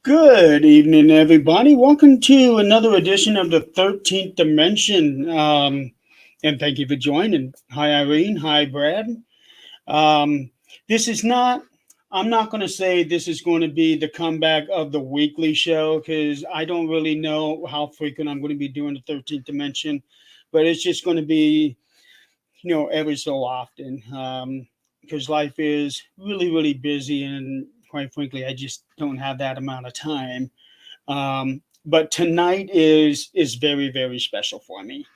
Good evening, everybody. Welcome to another edition of the 13th Dimension. And thank you for joining. Hi, Irene. Hi, Brad. Um, this is not, I'm not going to say this is going to be the comeback of the weekly show because I don't really know how frequent I'm going to be doing the 13th Dimension, but it's just going to be, every so often because life is really, really busy. And quite frankly, I just don't have that amount of time. But tonight is very very special for me,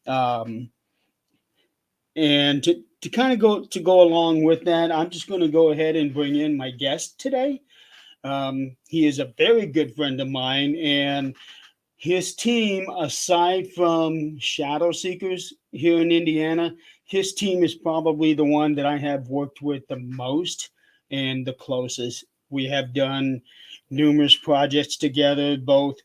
um, and to kind of go along with that, I'm just going to go ahead and bring in my guest today. He is a very good friend of mine, and his team, aside from Shadow Seekers here in Indiana, his team is probably the one that I have worked with the most and the closest. We have done numerous projects together, both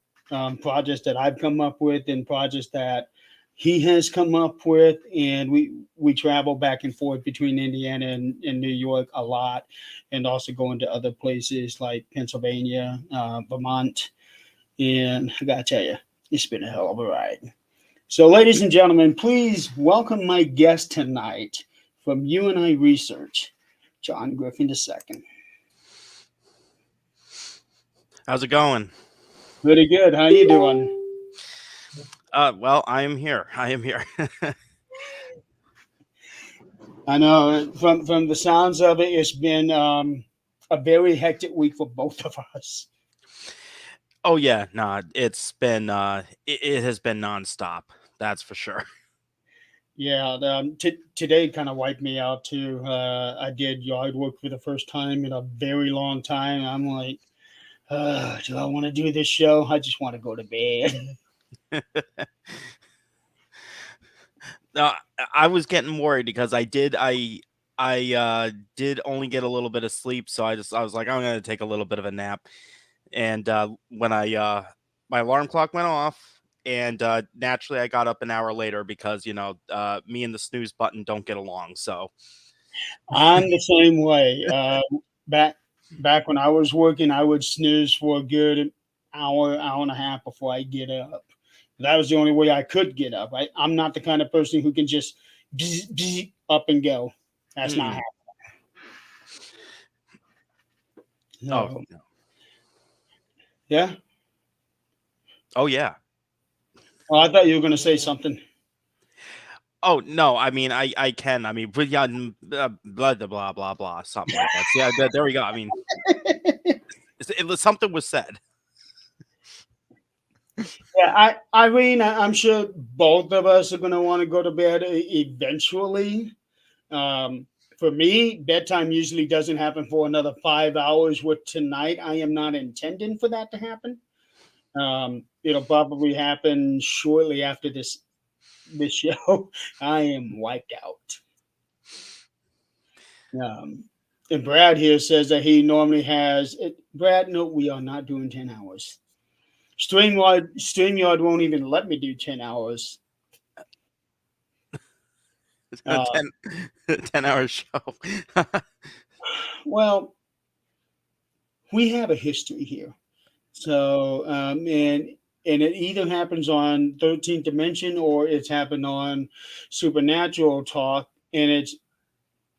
projects that I've come up with and projects that he has come up with, and we travel back and forth between Indiana and New York a lot, and also going to other places like Pennsylvania, Vermont, and I gotta tell you, it's been a hell of a ride. So, ladies and gentlemen, please welcome my guest tonight from UNI Research, John Griffin II. How's it going? Pretty good. How you doing? Well, I am here. I am here. I know from the sounds of it, it's been a very hectic week for both of us. Oh yeah, nah, it has been nonstop. That's for sure. Yeah, today kind of wiped me out too. I did yard work for the first time in a very long time. I'm like, do I want to do this show? I just want to go to bed. Uh, I was getting worried because I did only get a little bit of sleep, so I was like I'm gonna take a little bit of a nap. And when I my alarm clock went off, and naturally I got up an hour later because me and the snooze button don't get along. So I'm the same way. Back back when I was working, I would snooze for a good hour and a half before I get up. That was the only way I could get up. I'm not the kind of person who can just up and go. That's not mm-mm. happening. Oh So, no. yeah. Oh yeah. Oh, I thought you were going to say something. Oh no, I mean I can. I mean, but yeah, blah blah blah blah blah, something like that. So, yeah, there we go. I mean, something was said. Yeah, Irene, I'm sure both of us are going to want to go to bed eventually. For me, bedtime usually doesn't happen for another 5 hours. With tonight, I am not intending for that to happen. It'll probably happen shortly after this show. I am wiped out. Um, and Brad here says that he normally has it. Brad, no, we are not doing 10 hours. StreamYard won't even let me do 10 hours. A Uh, 10 hour show. well, we have a history here. So and it either happens on 13th Dimension or it's happened on Supernatural Talk, and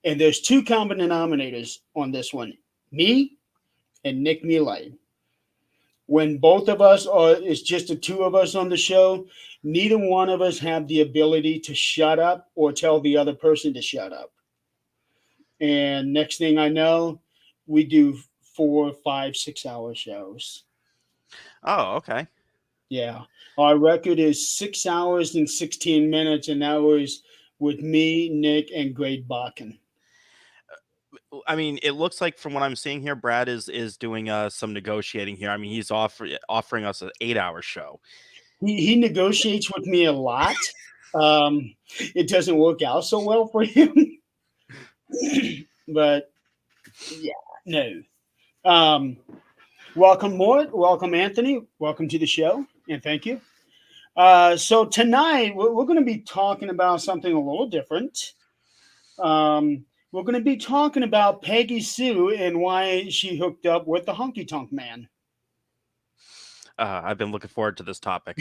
there's two common denominators on this one: me and Nick Mulay. When both of us are, it's just the two of us on the show. Neither one of us have the ability to shut up or tell the other person to shut up. And next thing I know, we do 4, 5, 6 hour shows. Oh, okay. Yeah. Our record is 6 hours and 16 minutes, and that was with me, Nick, and Greg Bakken. I mean, it looks like from what I'm seeing here, Brad is doing some negotiating here. I mean, he's offering us an 8 hour show. He negotiates with me a lot. It doesn't work out so well for him, but yeah, no. Um, welcome, Mort. Welcome, Anthony. Welcome to the show, and thank you. So tonight we're going to be talking about something a little different. We're going to be talking about Peggy Sue and why she hooked up with the honky tonk man. I've been looking forward to this topic.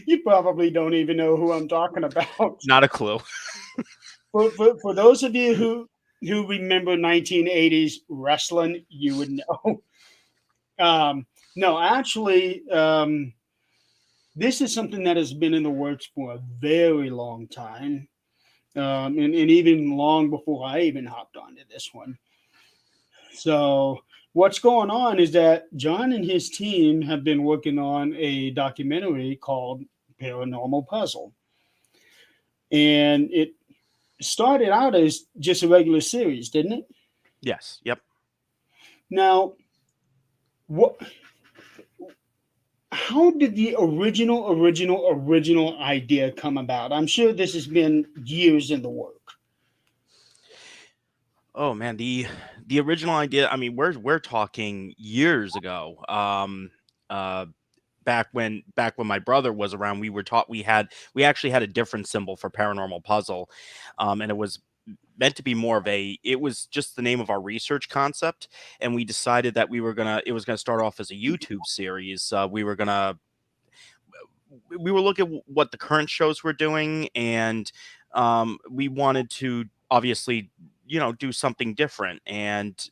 You probably don't even know who I'm talking about. Not a clue. For those of you who remember 1980s wrestling, you would know. No, actually, this is something that has been in the works for a very long time, and even long before I even hopped onto this one. So, what's going on is that John and his team have been working on a documentary called Paranormal Puzzle. And it started out as just a regular series, didn't it? Yes. Yep. Now, what? How did the original idea come about? I'm sure this has been years in the work. Oh man, the original idea. I mean, we're talking years ago. Uh, back when my brother was around, we were taught we actually had a different symbol for Paranormal Puzzle, and it was meant to be more of a. It was just the name of our research concept, and we decided that it was gonna start off as a YouTube series. We were looking at what the current shows were doing, and we wanted to obviously, do something different, and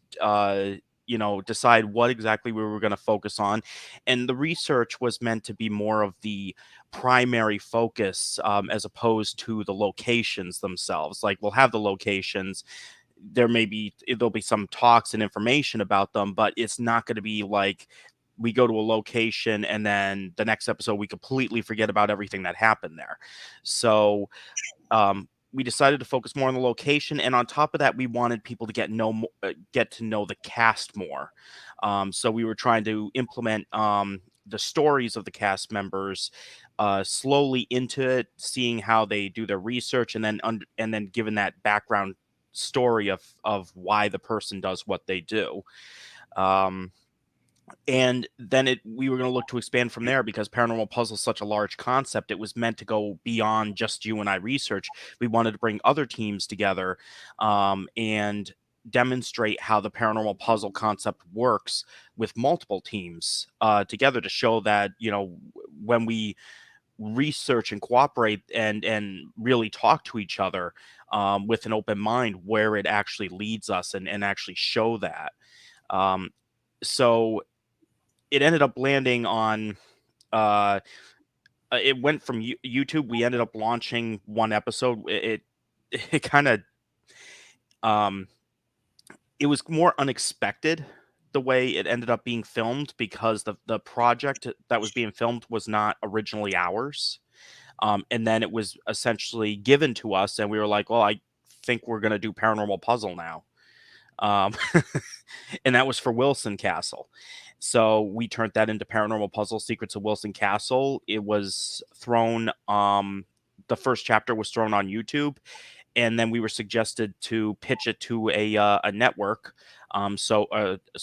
decide what exactly we were going to focus on. And the research was meant to be more of the primary focus, as opposed to the locations themselves. Like, we'll have the locations, there'll be some talks and information about them, but it's not going to be like we go to a location and then the next episode we completely forget about everything that happened there. So we decided to focus more on the location, and on top of that, we wanted people to get to know the cast more. So we were trying to implement the stories of the cast members slowly into it, seeing how they do their research, and then given that background story of why the person does what they do. Um, and then we were going to look to expand from there, because Paranormal Puzzle is such a large concept. It was meant to go beyond just you and I research. We wanted to bring other teams together, and demonstrate how the Paranormal Puzzle concept works with multiple teams together, to show that, when we research and cooperate and really talk to each other, with an open mind, where it actually leads us, and actually show that. Um, so it ended up landing on, uh it went from YouTube. We ended up launching one episode. It kind of, um it was more unexpected the way it ended up being filmed, because the project that was being filmed was not originally ours. And then it was essentially given to us, and we were like, well, I think we're going to do Paranormal Puzzle now. Um, and that was for Wilson Castle. So we turned that into Paranormal Puzzle Secrets of Wilson Castle. It was thrown, the first chapter was thrown on YouTube, and then we were suggested to pitch it to a network. So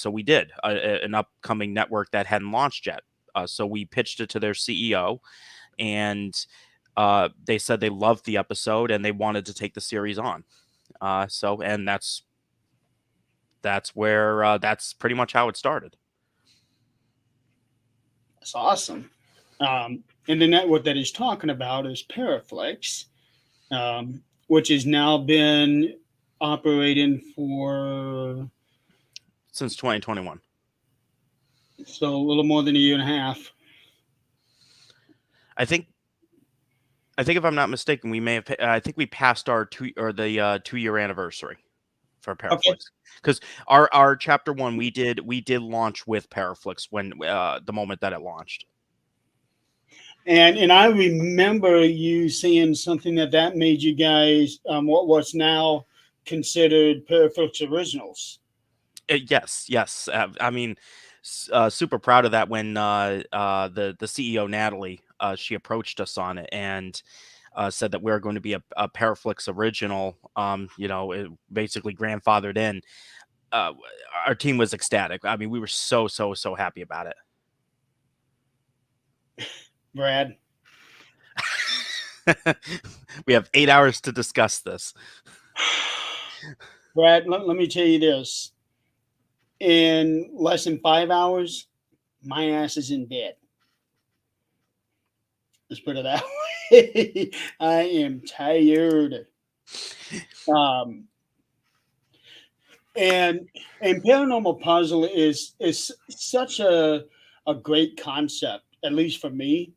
we did an upcoming network that hadn't launched yet. So we pitched it to their CEO, and they said they loved the episode and they wanted to take the series on. And that's pretty much how it started. That's awesome. And the network that he's talking about is Paraflex, which has now been operating for Since 2021. so a little more than a year and a half. I think if I'm not mistaken, I think we passed our 2-year anniversary for Okay. Paraflix, because our chapter 1, we did launch with Paraflix when, the moment that it launched. And I remember you saying something that made you guys what's now considered Paraflex Originals. Yes. I mean, super proud of that when the CEO Natalie, she approached us on it, and said that we're going to be a Paraflix original. It basically grandfathered in. Uh, our team was ecstatic. I mean, we were so happy about it. Brad. We have 8 hours to discuss this. Brad, let me tell you this. In less than 5 hours, my ass is in bed. Let's put it that way. I am tired. Um, and paranormal puzzle is such a great concept, at least for me,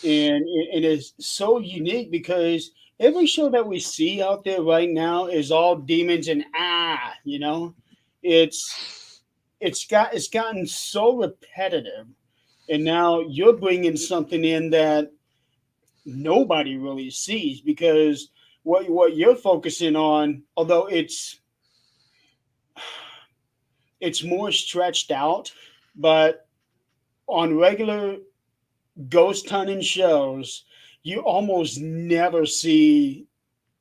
and it is so unique because every show that we see out there right now is all demons and it's it's gotten so repetitive, and now you're bringing something in that nobody really sees because what you're focusing on, although it's more stretched out, but on regular ghost hunting shows, you almost never see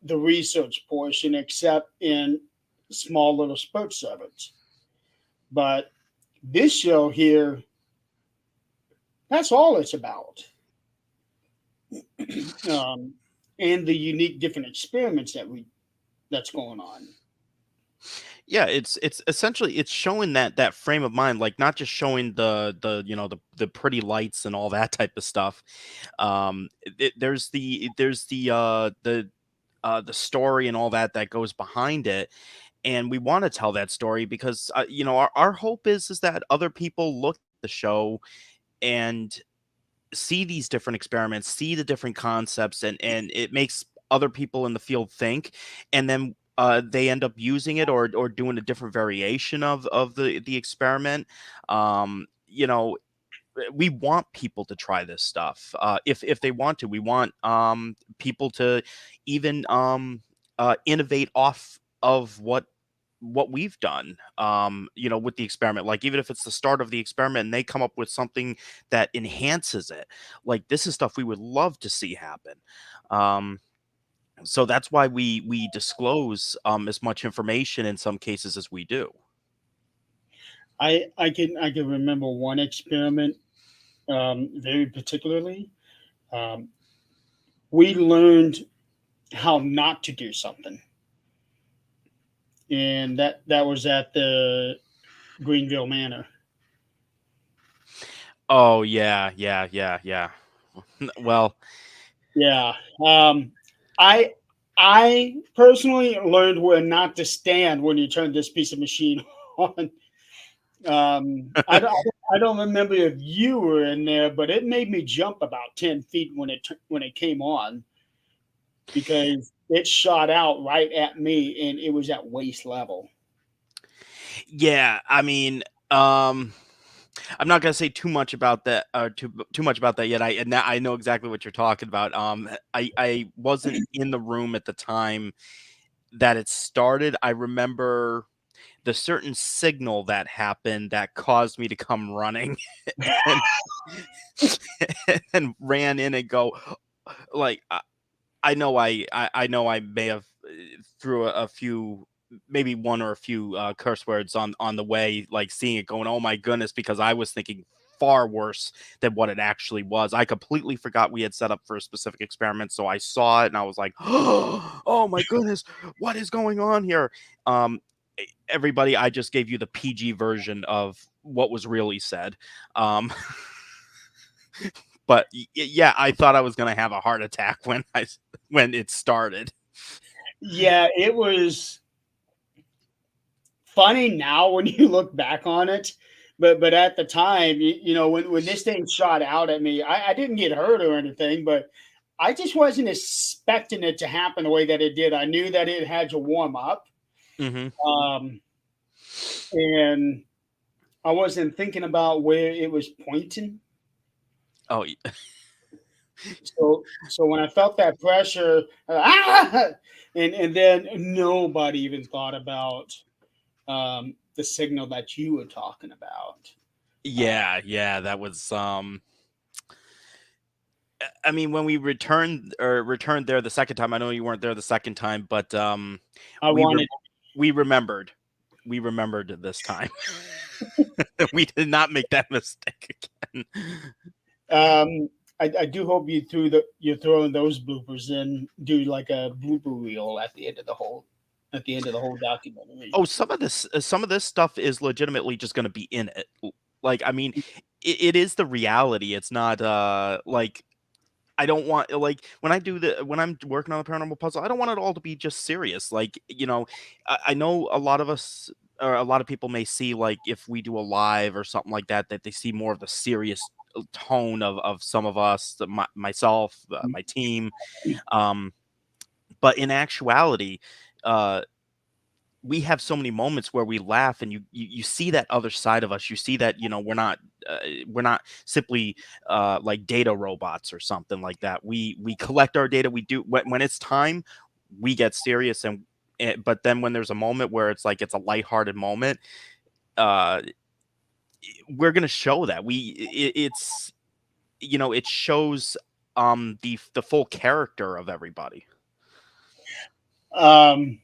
the research portion except in small little spurts of it. But this show here, that's all it's about. um, and the unique different experiments that's going on. Yeah, it's essentially it's showing that frame of mind, like not just showing the the pretty lights and all that type of stuff. There's the story and all that that goes behind it, and we want to tell that story because our hope is that other people look at the show and see these different experiments, see the different concepts, and it makes other people in the field think, and then they end up using it or doing a different variation of the experiment. You know, we want people to try this stuff if they want to. We want people to even innovate off of what we've done with the experiment, like even if it's the start of the experiment and they come up with something that enhances it, like this is stuff we would love to see happen. um so that's why we disclose as much information in some cases as we do. I can remember one experiment very particularly. Um, we learned how not to do something, and that was at the Greenville Manor. Oh yeah, yeah, yeah, yeah. Well, Yeah. I I personally learned where not to stand when you turn this piece of machine on. I don't remember if you were in there, but it made me jump about 10 feet when it came on because it shot out right at me and it was at waist level. yeah, I mean, um I'm not gonna say too much about that, too much about that yet. I know exactly what you're talking about. I wasn't in the room at the time that it started. I remember the certain signal that happened that caused me to come running and and ran in and go like I know I may have threw a few, maybe one or a few curse words on the way, like seeing it going, oh my goodness, because I was thinking far worse than what it actually was. I completely forgot we had set up for a specific experiment, so I saw it and I was like, oh my goodness, what is going on here? Everybody, I just gave you the PG version of what was really said. Um, but yeah, I thought I was gonna have a heart attack when it started. Yeah, it was funny now when you look back on it, but at the time, when this thing shot out at me, I didn't get hurt or anything, but I just wasn't expecting it to happen the way that it did. I knew that it had to warm up, Hmm. um, and I wasn't thinking about where it was pointing. Oh, So when I felt that pressure, and then nobody even thought about the signal that you were talking about. Uh, yeah, yeah, that was I mean, when we returned there the second time, I know you weren't there the second time, but I we re- wanted. we remembered. We remembered this time. We did not make that mistake again. Um, I do hope you're throwing those bloopers in. Do like a blooper reel at the end of the whole documentary. Oh, some of this stuff is legitimately just going to be in it. Like, I mean, it is the reality. It's not like I don't want like when I'm working on the paranormal puzzle, I don't want it all to be just serious. Like, I know a lot of us or a lot of people may see like if we do a live or something like that, that they see more of the serious tone of some of us, myself, my team. Um, but in actuality, uh, we have so many moments where we laugh and you see that other side of us. You see that, we're not simply like data robots or something like that. We collect our data. We do when it's time, we get serious but then when there's a moment where it's like it's a lighthearted moment, uh we're going to show that it's it shows the full character of everybody. Um,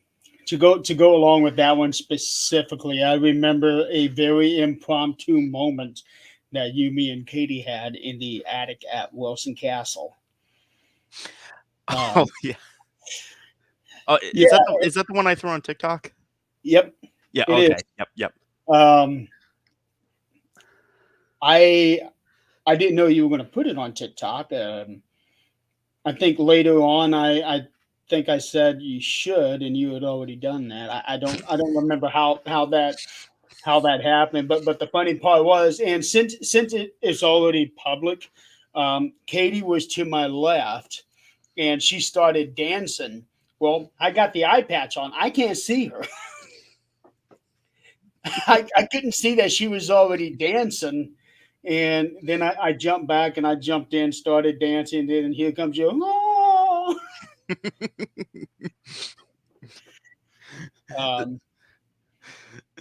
to go along with that one specifically, I remember a very impromptu moment that you, me, and Katie had in the attic at Wilson Castle. Oh Um, yeah. yeah, Is that the one I threw on TikTok? yep, Yeah, it okay. is. Yep, yep. Um, I I didn't know you were going to put it on TikTok. I think later on, I think I said you should, and you had already done that. I don't remember how that happened. But the funny part was, and since it is already public, Katie was to my left, and she started dancing. Well, I got the eye patch on. I can't see her. I couldn't see that she was already dancing. And then I jumped back and I jumped in, started dancing. Then here comes you. Oh! Um,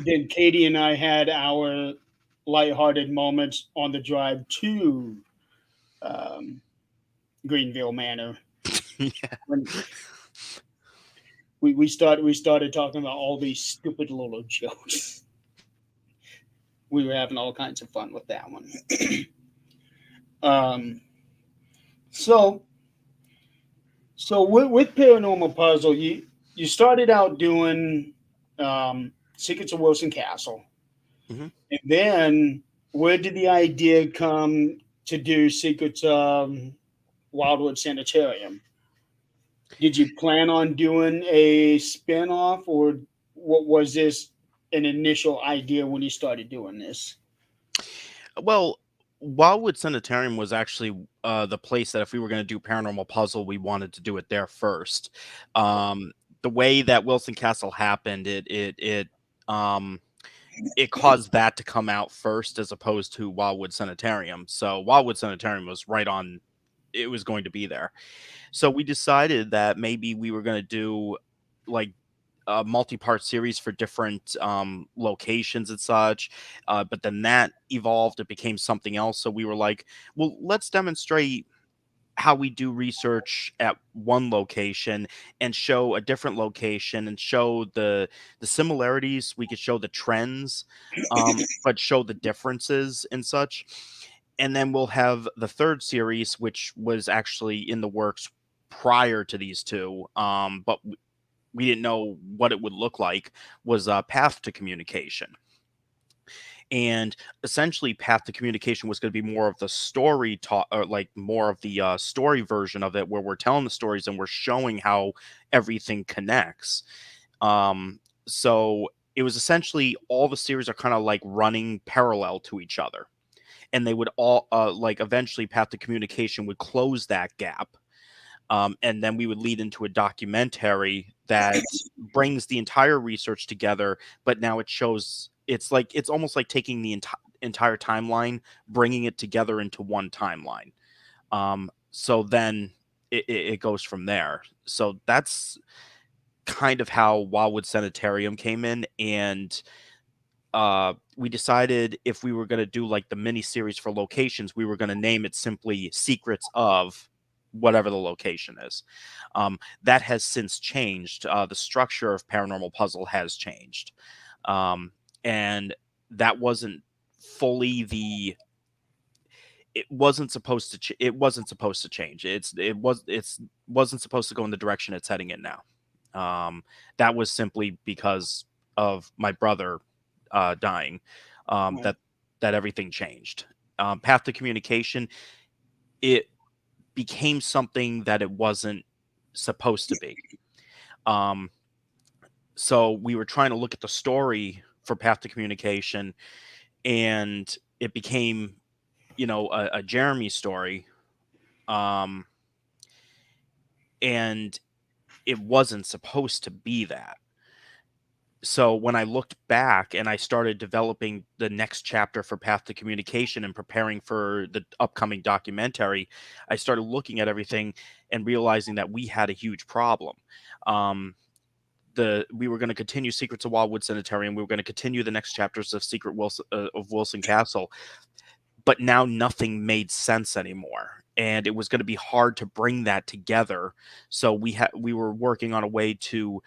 then Katie and I had our lighthearted moments on the drive to um, Greenville Manor. Yeah. When we started talking about all these stupid little jokes. We were having all kinds of fun with that one. Um, so with Paranormal Puzzle, you started out doing Secrets of Wilson Castle, Mhm. and then where did the idea come to do Secrets of Wildwood Sanitarium? Did you plan on doing a spin-off, or what was this an initial idea when you started doing this? Well, Wildwood Sanitarium was actually the place that if we were going to do Paranormal Puzzle, we wanted to do it there first. Um, the way that Wilson Castle happened, um, it caused that to come out first as opposed to Wildwood Sanitarium. So Wildwood Sanitarium was right on. It was going to be there. So we decided that maybe we were going to do like a multi-part series for different locations and such. But then that evolved; it became something else. So we were like, well, let's demonstrate how we do research at one location and show a different location and show the similarities. We could show the trends, but show the differences and such. And then we'll have the third series, which was actually in the works prior to these two, but we didn't know what it would look like, was Path to Communication. And essentially Path to Communication was going to be more of the story talk, or like more of the story version of it, where we're telling the stories and we're showing how everything connects. So it was essentially all the series are kind of like running parallel to each other, and they would all like eventually Path to Communication would close that gap, and then we would lead into a documentary that brings the entire research together, but now it shows it's almost like taking the entire timeline, bringing it together into one timeline. So then it goes from there. So that's kind of how Wildwood Sanitarium came in. And we decided if we were going to do like the mini series for locations, we were going to name it simply Secrets of whatever the location is. That has since changed. The structure of Paranormal Puzzle has changed, and that wasn't fully the. It wasn't supposed to. It wasn't supposed to change. It's wasn't supposed to go in the direction it's heading in now. That was simply because of my brother dying, Right. that everything changed. Path to Communication, it became something that it wasn't supposed to be. Um, so we were trying to look at the story for Path to Communication, and it became, a Jeremy story. Um, and it wasn't supposed to be that. So when I looked back and I started developing the next chapter for Path to Communication and preparing for the upcoming documentary, I started looking at everything and realizing that we had a huge problem. Um, we were going to continue Secrets of Wildwood Sanitarium. We were going to continue the next chapters of Wilson Castle, but now nothing made sense anymore, and it was going to be hard to bring that together. So we were working on a way to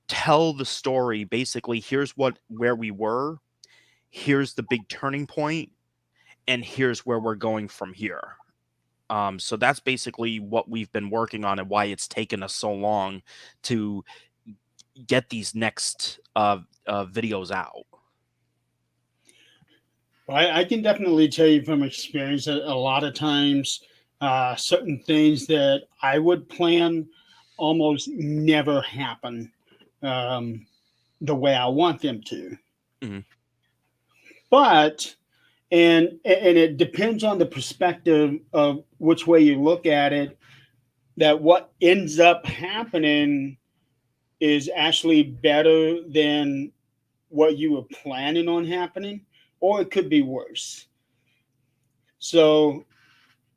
tell the story. Basically, here's where we were, here's the big turning point, and here's where we're going from here. So that's basically what we've been working on and why it's taken us so long to get these next videos out. I can definitely tell you from experience that a lot of times, certain things that I would plan almost never happen um, the way I want them to. Mhm. But and it depends on the perspective of which way you look at it. That what ends up happening is actually better than what you were planning on happening, or it could be worse. So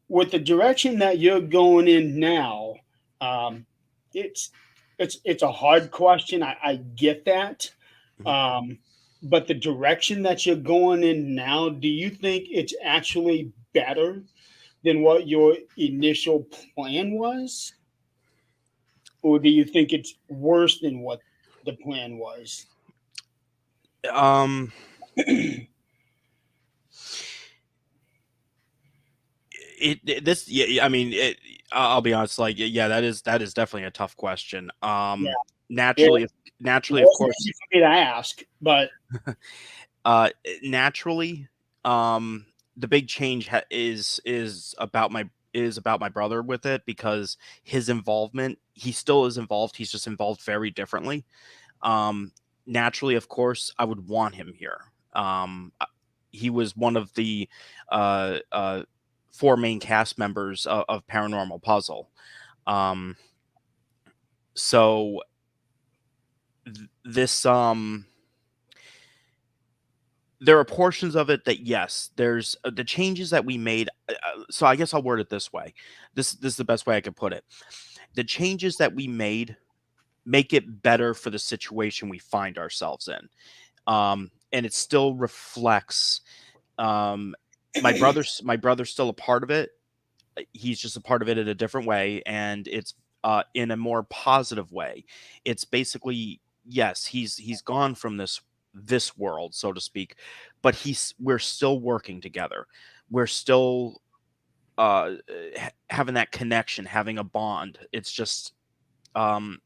with the direction that you're going in now, um, it's it's a hard question. I get that, Mhm. um, but the direction that you're going in now, do you think it's actually better than what your initial plan was, or do you think it's worse than what the plan was? Um, this, yeah, I mean, I'll be honest, like, yeah, that is definitely a tough question. Yeah, yeah. Naturally, It naturally, of wasn't course, easy for me to ask, but uh, naturally, the big change is about my brother with it, because his involvement, he still is involved. He's just involved very differently. Um, Naturally, of course, I would want him here. He was one of the uh, uh, four main cast members of Paranormal Puzzle. Um, so this there are portions of it that, yes, there's the changes that we made. So I guess I'll word it this way. This is the best way I could put it. The changes that we made make it better for the situation we find ourselves in. And it still reflects, um, my brother's still a part of it. He's just a part of it in a different way, and it's in a more positive way. It's basically, yes, he's gone from this world, so to speak, but we're still working together. We're still having that connection, having a bond. It's just um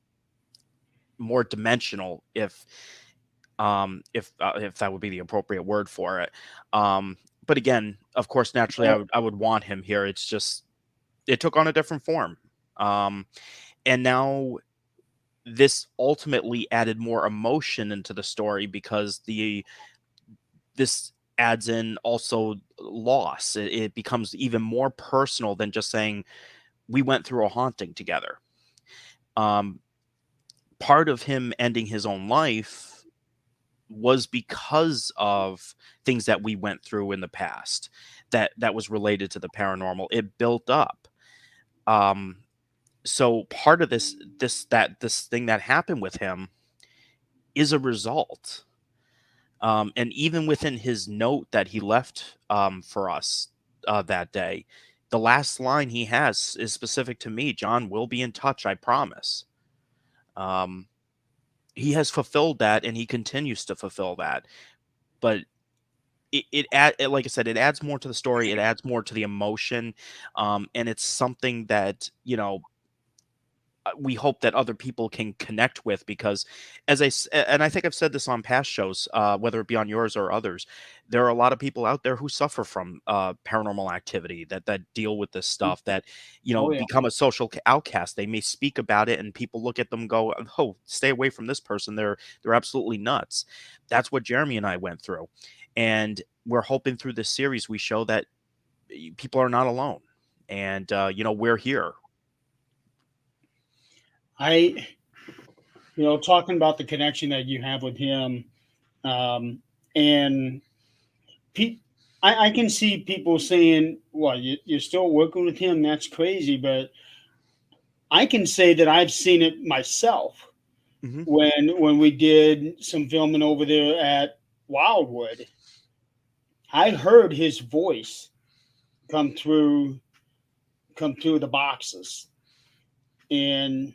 more dimensional, if that would be the appropriate word for it. But again, of course, naturally, I would want him here. It's just it took on a different form. Um, and now this ultimately added more emotion into the story, because this adds in also loss. It becomes even more personal than just saying we went through a haunting together. Um, Part of him ending his own life was because of things that we went through in the past, that was related to the paranormal. It built up. Um, so part of this thing that happened with him is a result. And even within his note that he left for us that day, the last line he has is specific to me. John, will be in touch, I promise. Um, he has fulfilled that, and he continues to fulfill that. But like I said, it adds more to the story. It adds more to the emotion, and it's something that, we hope that other people can connect with, because and I think I've said this on past shows, whether it be on yours or others, there are a lot of people out there who suffer from paranormal activity, that deal with this stuff, that Oh yeah. become a social outcast. They may speak about it and people look at them and go, oh, stay away from this person, they're absolutely nuts. That's what Jeremy and I went through, and we're hoping through this series we show that people are not alone, and we're here. I, talking about the connection that you have with him, um, and pe- I can see people saying, "Well, you're still working with him? That's crazy." But I can say that I've seen it myself Hmm. when we did some filming over there at Wildwood. I heard his voice come through come through the boxes and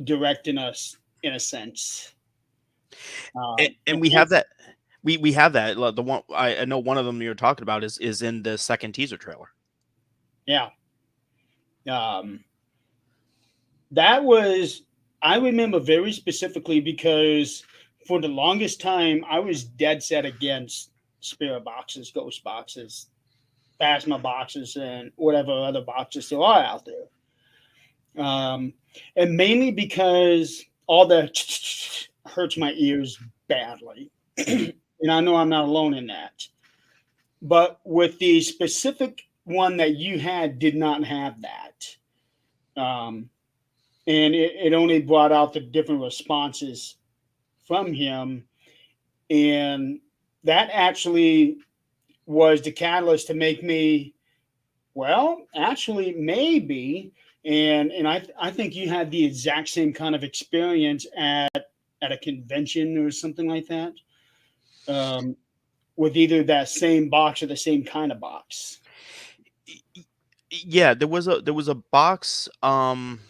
directing us in a sense. And we have that. We have that. The one I know, one of them you're talking about is in the second teaser trailer. Yeah. Um, that was, I remember very specifically because for the longest time, I was dead set against spirit boxes, ghost boxes, plasma boxes, and whatever other boxes there are out there. And mainly because all the hurts my ears badly. And I know I'm not alone in that. But with the specific one that you had, did not have that. Um, and it only brought out the different responses from him. And that actually was the catalyst to make me, well, actually, maybe. And I think you had the exact same kind of experience at a convention or something like that, um, with either that same box or the same kind of box. Yeah, there was a box. And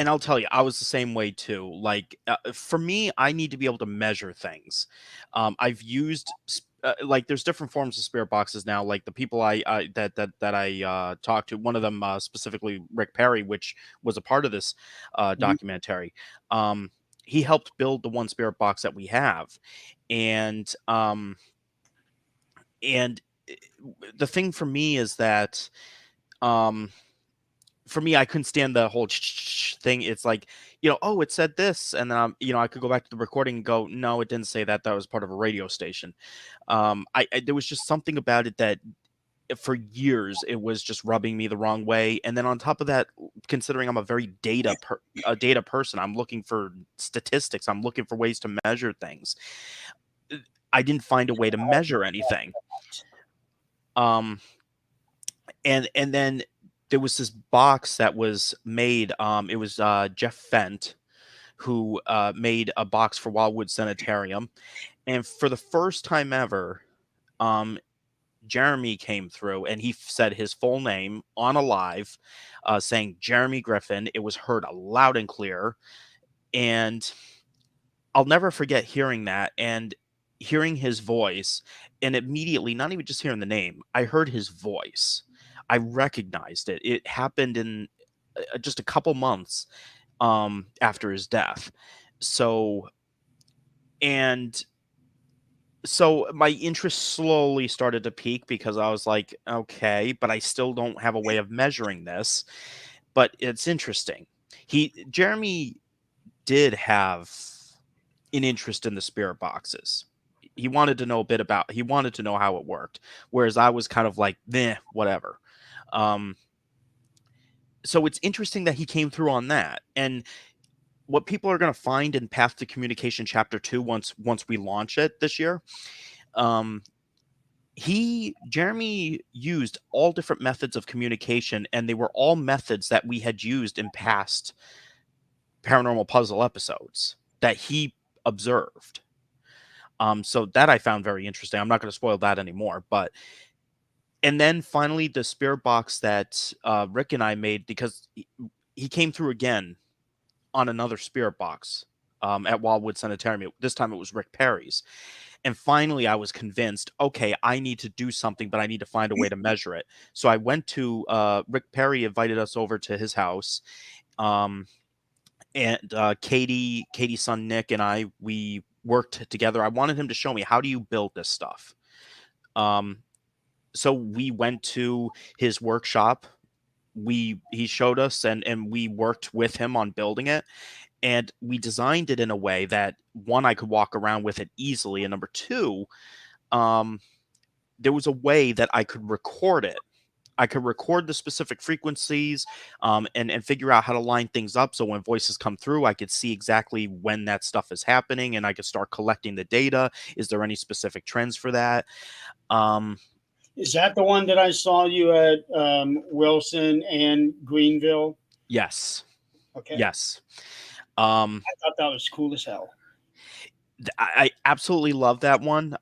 I'll tell you, I was the same way too. Like, for me, I need to be able to measure things. I've used like, there's different forms of spirit boxes now. Like the people I talked to, one of them specifically Rick Perry, which was a part of this Mhm. documentary. Um, he helped build the one spirit box that we have, and and eh, the thing for me is that, um for me, I couldn't stand the whole thing. It's like, oh, it said this, and then I could go back to the recording and go, no, it didn't say that. That was part of a radio station. There was just something about it that, for years, it was just rubbing me the wrong way. And then on top of that, considering I'm a very a data person, I'm looking for statistics. I'm looking for ways to measure things. I didn't find a way to measure anything. Um, and then there was this box that was made. It was Jeff Fent who made a box for Wildwood Sanitarium, and for the first time ever, um, Jeremy came through and he said his full name on a live, saying Jeremy Griffin. It was heard loud and clear, and I'll never forget hearing that and hearing his voice, and immediately, not even just hearing the name, I heard his voice. I recognized it. It happened in just a couple months after his death. So, and so my interest slowly started to peak, because I was like, okay, but I still don't have a way of measuring this. But it's interesting. Jeremy did have an interest in the spirit boxes. He wanted to know a bit about, he wanted to know how it worked, whereas I was kind of like, "Meh, whatever." Um, so it's interesting that he came through on that. And what people are going to find in Path to Communication Chapter 2, once we launch it this year, um, Jeremy used all different methods of communication, and they were all methods that we had used in past Paranormal Puzzle episodes that he observed. So that I found very interesting. I'm not going to spoil that anymore, but and then finally the spirit box that Rick and I made, because he came through again on another spirit box at Wildwood Sanitarium. This time it was Rick Perry's. And finally, I was convinced, okay, I need to do something, but I need to find a way to measure it. So I went to Rick Perry invited us over to his house. And Katie's son Nick and I, we worked together. I wanted him to show me, how do you build this stuff. So we went to his workshop. He showed us, and we worked with him on building it, and we designed it in a way that, one, I could walk around with it easily, and number two, um, there was a way that I could record it. I could record the specific frequencies, and figure out how to line things up. So when voices come through, I could see exactly when that stuff is happening, and I could start collecting the data. Is there any specific trends for that? Um, Is that the one that I saw you at Wilson and Greenville? yes, Okay. yes. Um, I thought that was cool as hell. I absolutely love that one.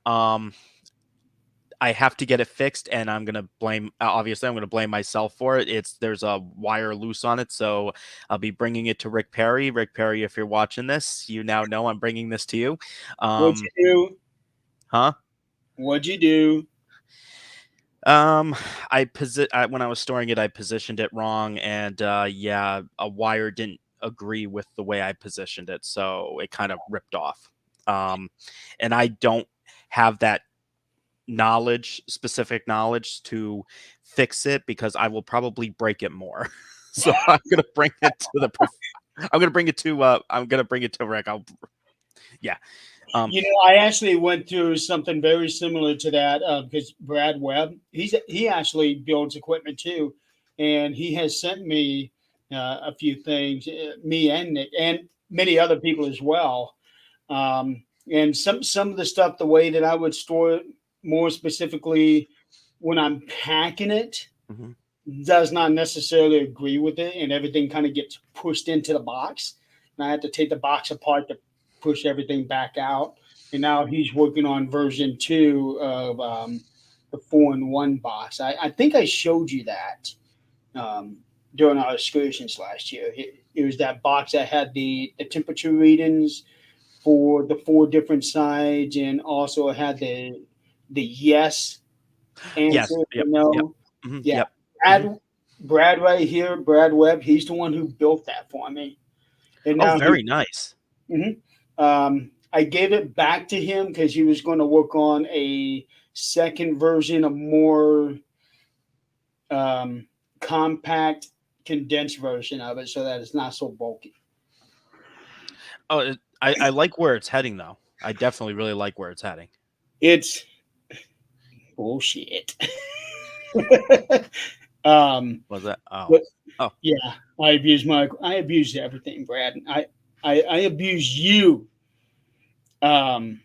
I have to get it fixed, and I'm gonna blame. Obviously, I'm gonna blame myself for it. There's a wire loose on it, so I'll be bringing it to Rick Perry. Rick Perry, if you're watching this, you now know I'm bringing this to you. What'd Um, you do? huh? What'd you do? Um, when I was storing it, I positioned it wrong, and yeah, a wire didn't agree with the way I positioned it, so it kind of ripped off. Um, and I don't have that specific knowledge to fix it, because I will probably break it more. So I'm gonna bring it to I'm gonna bring it to Rick. Yeah. Um, I actually went through something very similar to that because Brad Webb, he actually builds equipment too, and he has sent me a few things, me and Nick, and many other people as well. And some of the stuff, the way that I would store it, more specifically when I'm packing it, mhm. does not necessarily agree with it, and everything kind of gets pushed into the box. And I had to take the box apart to push everything back out. And now he's working on version two of the 4-in-1 box. I think I showed you that um, during our excursions last year. It was that box that had the temperature readings for the four different sides, and also had the yes answer, Yes. Yep. Yep. no. Yeah, Yep. Hmm. Brad right here, Brad Webb, he's the one who built that for me. And Oh, now very nice. mhm. I gave it back to him because he was going to work on a second version, a more um, compact, condensed version of it, so that it's not so bulky. Oh, I like where it's heading, though. I definitely really like where it's heading. It's bullshit. um, Was that? Oh, but oh, yeah, I abused everything, Brad. I abuse you. Um,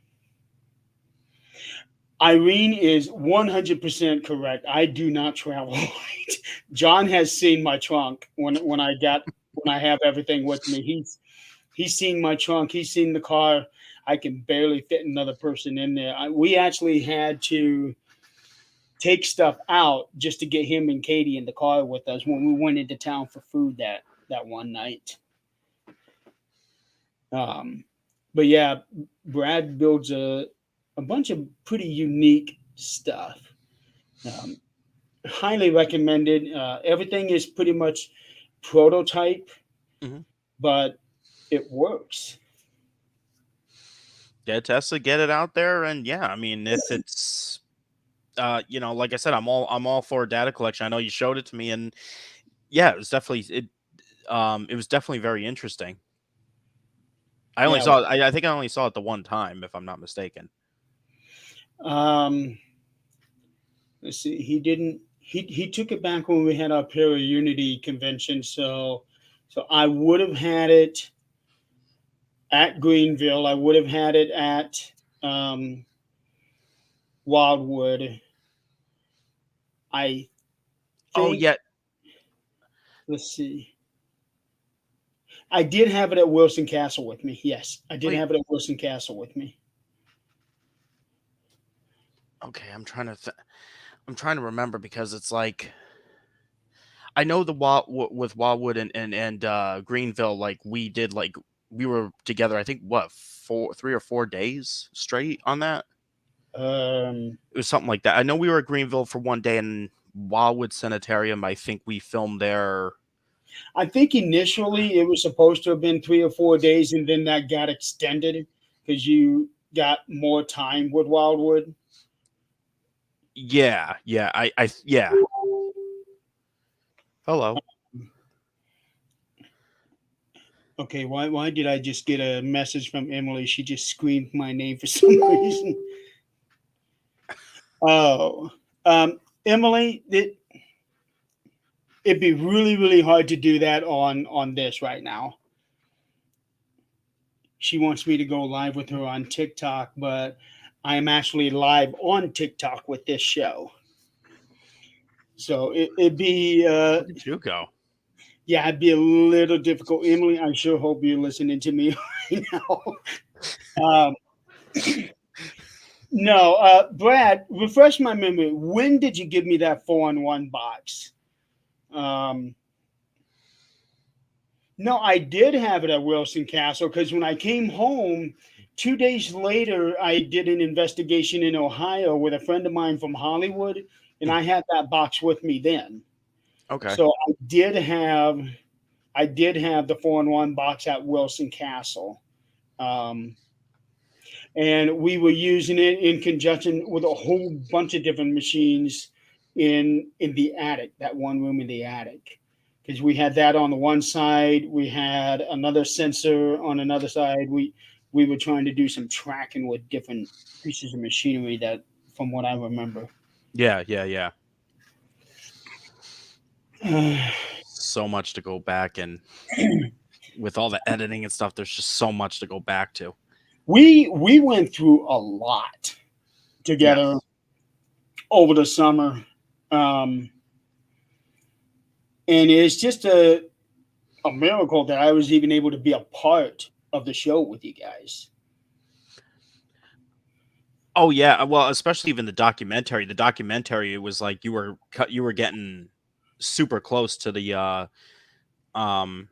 Irene is 100% correct. I do not travel light. John has seen my trunk when I have everything with me. He's seen my trunk. He's seen the car. I can barely fit another person in there. We actually had to take stuff out just to get him and Katie in the car with us when we went into town for food that one night. Um, but yeah, Brad builds a bunch of pretty unique stuff. Um, Highly recommended. Everything is pretty much prototype, hmm. but it works. Get Tesla, get it out there, and yeah, I mean, if it's like I said, I'm all for data collection. I know you showed it to me, and yeah, it was definitely very interesting. Yeah. I think I only saw it the one time, if I'm not mistaken. Um, let's see. He didn't. He took it back when we had our Para Unity convention. So I would have had it at Greenville. I would have had it at um, Wildwood. I Oh think. yeah. Let's see. I did have it at Wilson Castle with me. Yes, I did Wait. have it at Wilson Castle with me. Okay, I'm trying to remember, because it's like, I know with Wildwood and Greenville, like we were together. I think, what, 3 or 4 days straight on that. Um, It was something like that. I know we were at Greenville for one day, and Wildwood Sanitarium, I think we filmed there. I think initially it was supposed to have been 3 or 4 days, and then that got extended because you got more time with Wildwood. Yeah, yeah, yeah. Hello. Okay, why did I just get a message from Emily? She just screamed my name for some reason. Oh, Emily, it'd be really really hard to do that on this right now. She wants me to go live with her on TikTok, but I am actually live on TikTok with this show. So it'd be Look at you go. yeah, it'd be a little difficult. Emily, I sure hope you're listening to me right now. Um, no, Brad, refresh my memory. When did you give me that 4-in-1 box? Um, no, I did have it at Wilson Castle because when I came home 2 days later, I did an investigation in Ohio with a friend of mine from Hollywood, and I had that box with me then. Okay. So I did have the 4-in-1 box at Wilson Castle. Um, and we were using it in conjunction with a whole bunch of different machines in the attic, that one room in the attic, because we had that on the one side, we had another sensor on another side. We were trying to do some tracking with different pieces of machinery that, from what I remember. Yeah, yeah, yeah. uh, So much to go back, and with all the editing and stuff, there's just so much to go back to. we went through a lot together Yes. over the summer, um, and it's just a miracle that I was even able to be a part of the show with you guys. Oh yeah, well, especially even the documentary. The documentary, it was like you were getting super close to the um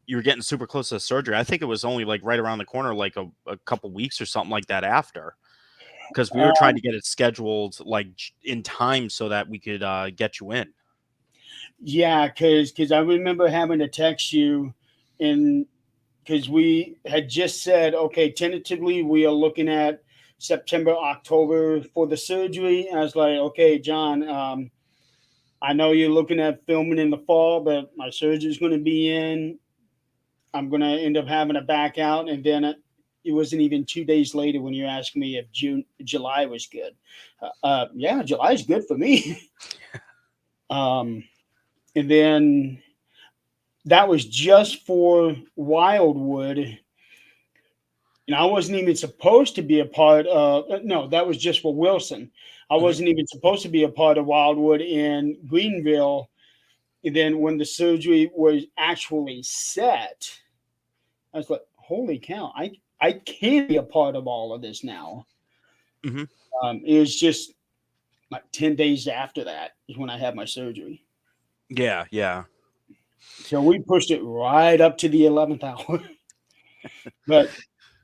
you were getting super close to the surgery. I think it was only like right around the corner, like a couple weeks or something like that after, because we were trying Um, to get it scheduled like in time so that we could get you in. yeah, because I remember having to text you, and because we had just said, okay, tentatively we are looking at September, October for the surgery. I was like, okay, John, I know you're looking at filming in the fall, but my surgery's going to be in. I'm going to end up having to back out, and then it wasn't even 2 days later when you asked me if July was good. Yeah, July is good for me. um, and then that was just for Wildwood, and I wasn't even supposed to be a part of. No, that was just for Wilson. I Mhm. wasn't even supposed to be a part of Wildwood in Greenville. And then when the surgery was actually set, I was like, "Holy cow! I can be a part of all of this now." Mhm. It was just like 10 days after that is when I had my surgery. Yeah, yeah. So we pushed it right up to the 11th hour. But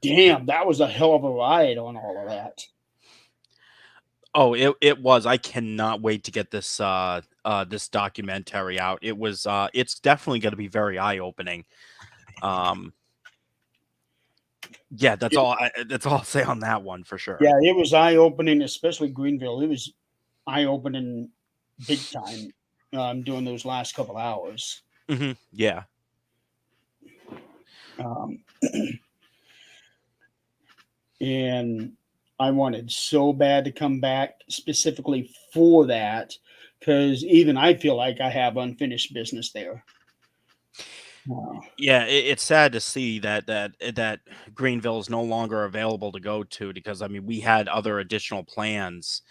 damn, that was a hell of a ride on all of that. Oh, it was. I cannot wait to get this this documentary out. It was it's definitely going to be very eye-opening. Um yeah, that's all I'll say on that one for sure. Yeah, it was eye opening, especially Greenville. It was eye opening big time during those last couple hours. Yeah. Um, and I wanted so bad to come back specifically for that because even I feel like I have unfinished business there. Uh, Yeah, it's sad to see that Greenville is no longer available to go to because I mean we had other additional plans.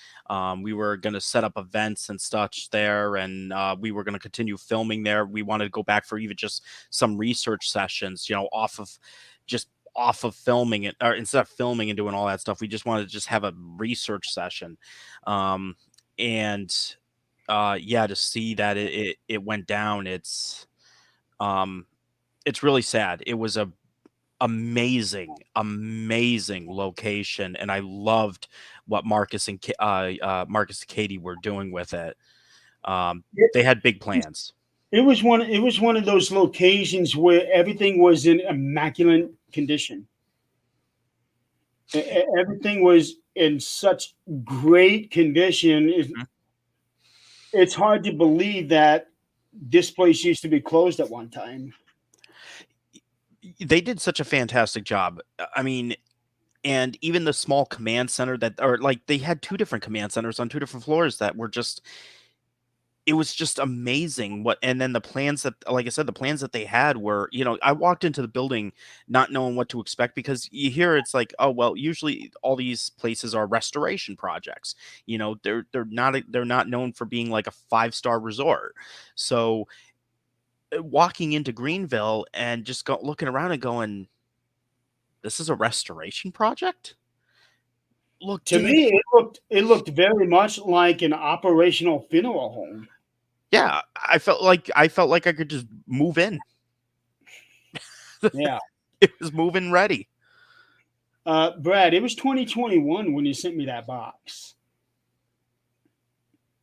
We were going to set up events and such there, and we were going to continue filming there. We wanted to go back for even just some research sessions, you know, just off of filming it, or instead of filming and doing all that stuff, we just wanted to just have a research session. Um, and yeah, to see that it went down, um it's really sad. It was a amazing location, and I loved what Marcus and Katie were doing with it. Um, they had big plans. It was one of those locations where everything was in immaculate condition. Everything was in such great condition. Mhm. It's hard to believe that this place used to be closed at one time. They did such a fantastic job. I mean, and even the small command center that, or like they had two different command centers on two different floors that were just, it was just amazing what. And then the plans that, like I said, the plans that they had were, I walked into the building not knowing what to expect, because you hear it's like, oh well, usually all these places are restoration projects. They're not known for being like a five-star resort. So walking into Greenville and just looking around and going, this is a restoration project? Look, To dude, me, it looked very much like an operational funeral home. yeah, I felt like I could just move in. Yeah. It was move-in ready. Brad, it was 2021 when you sent me that box.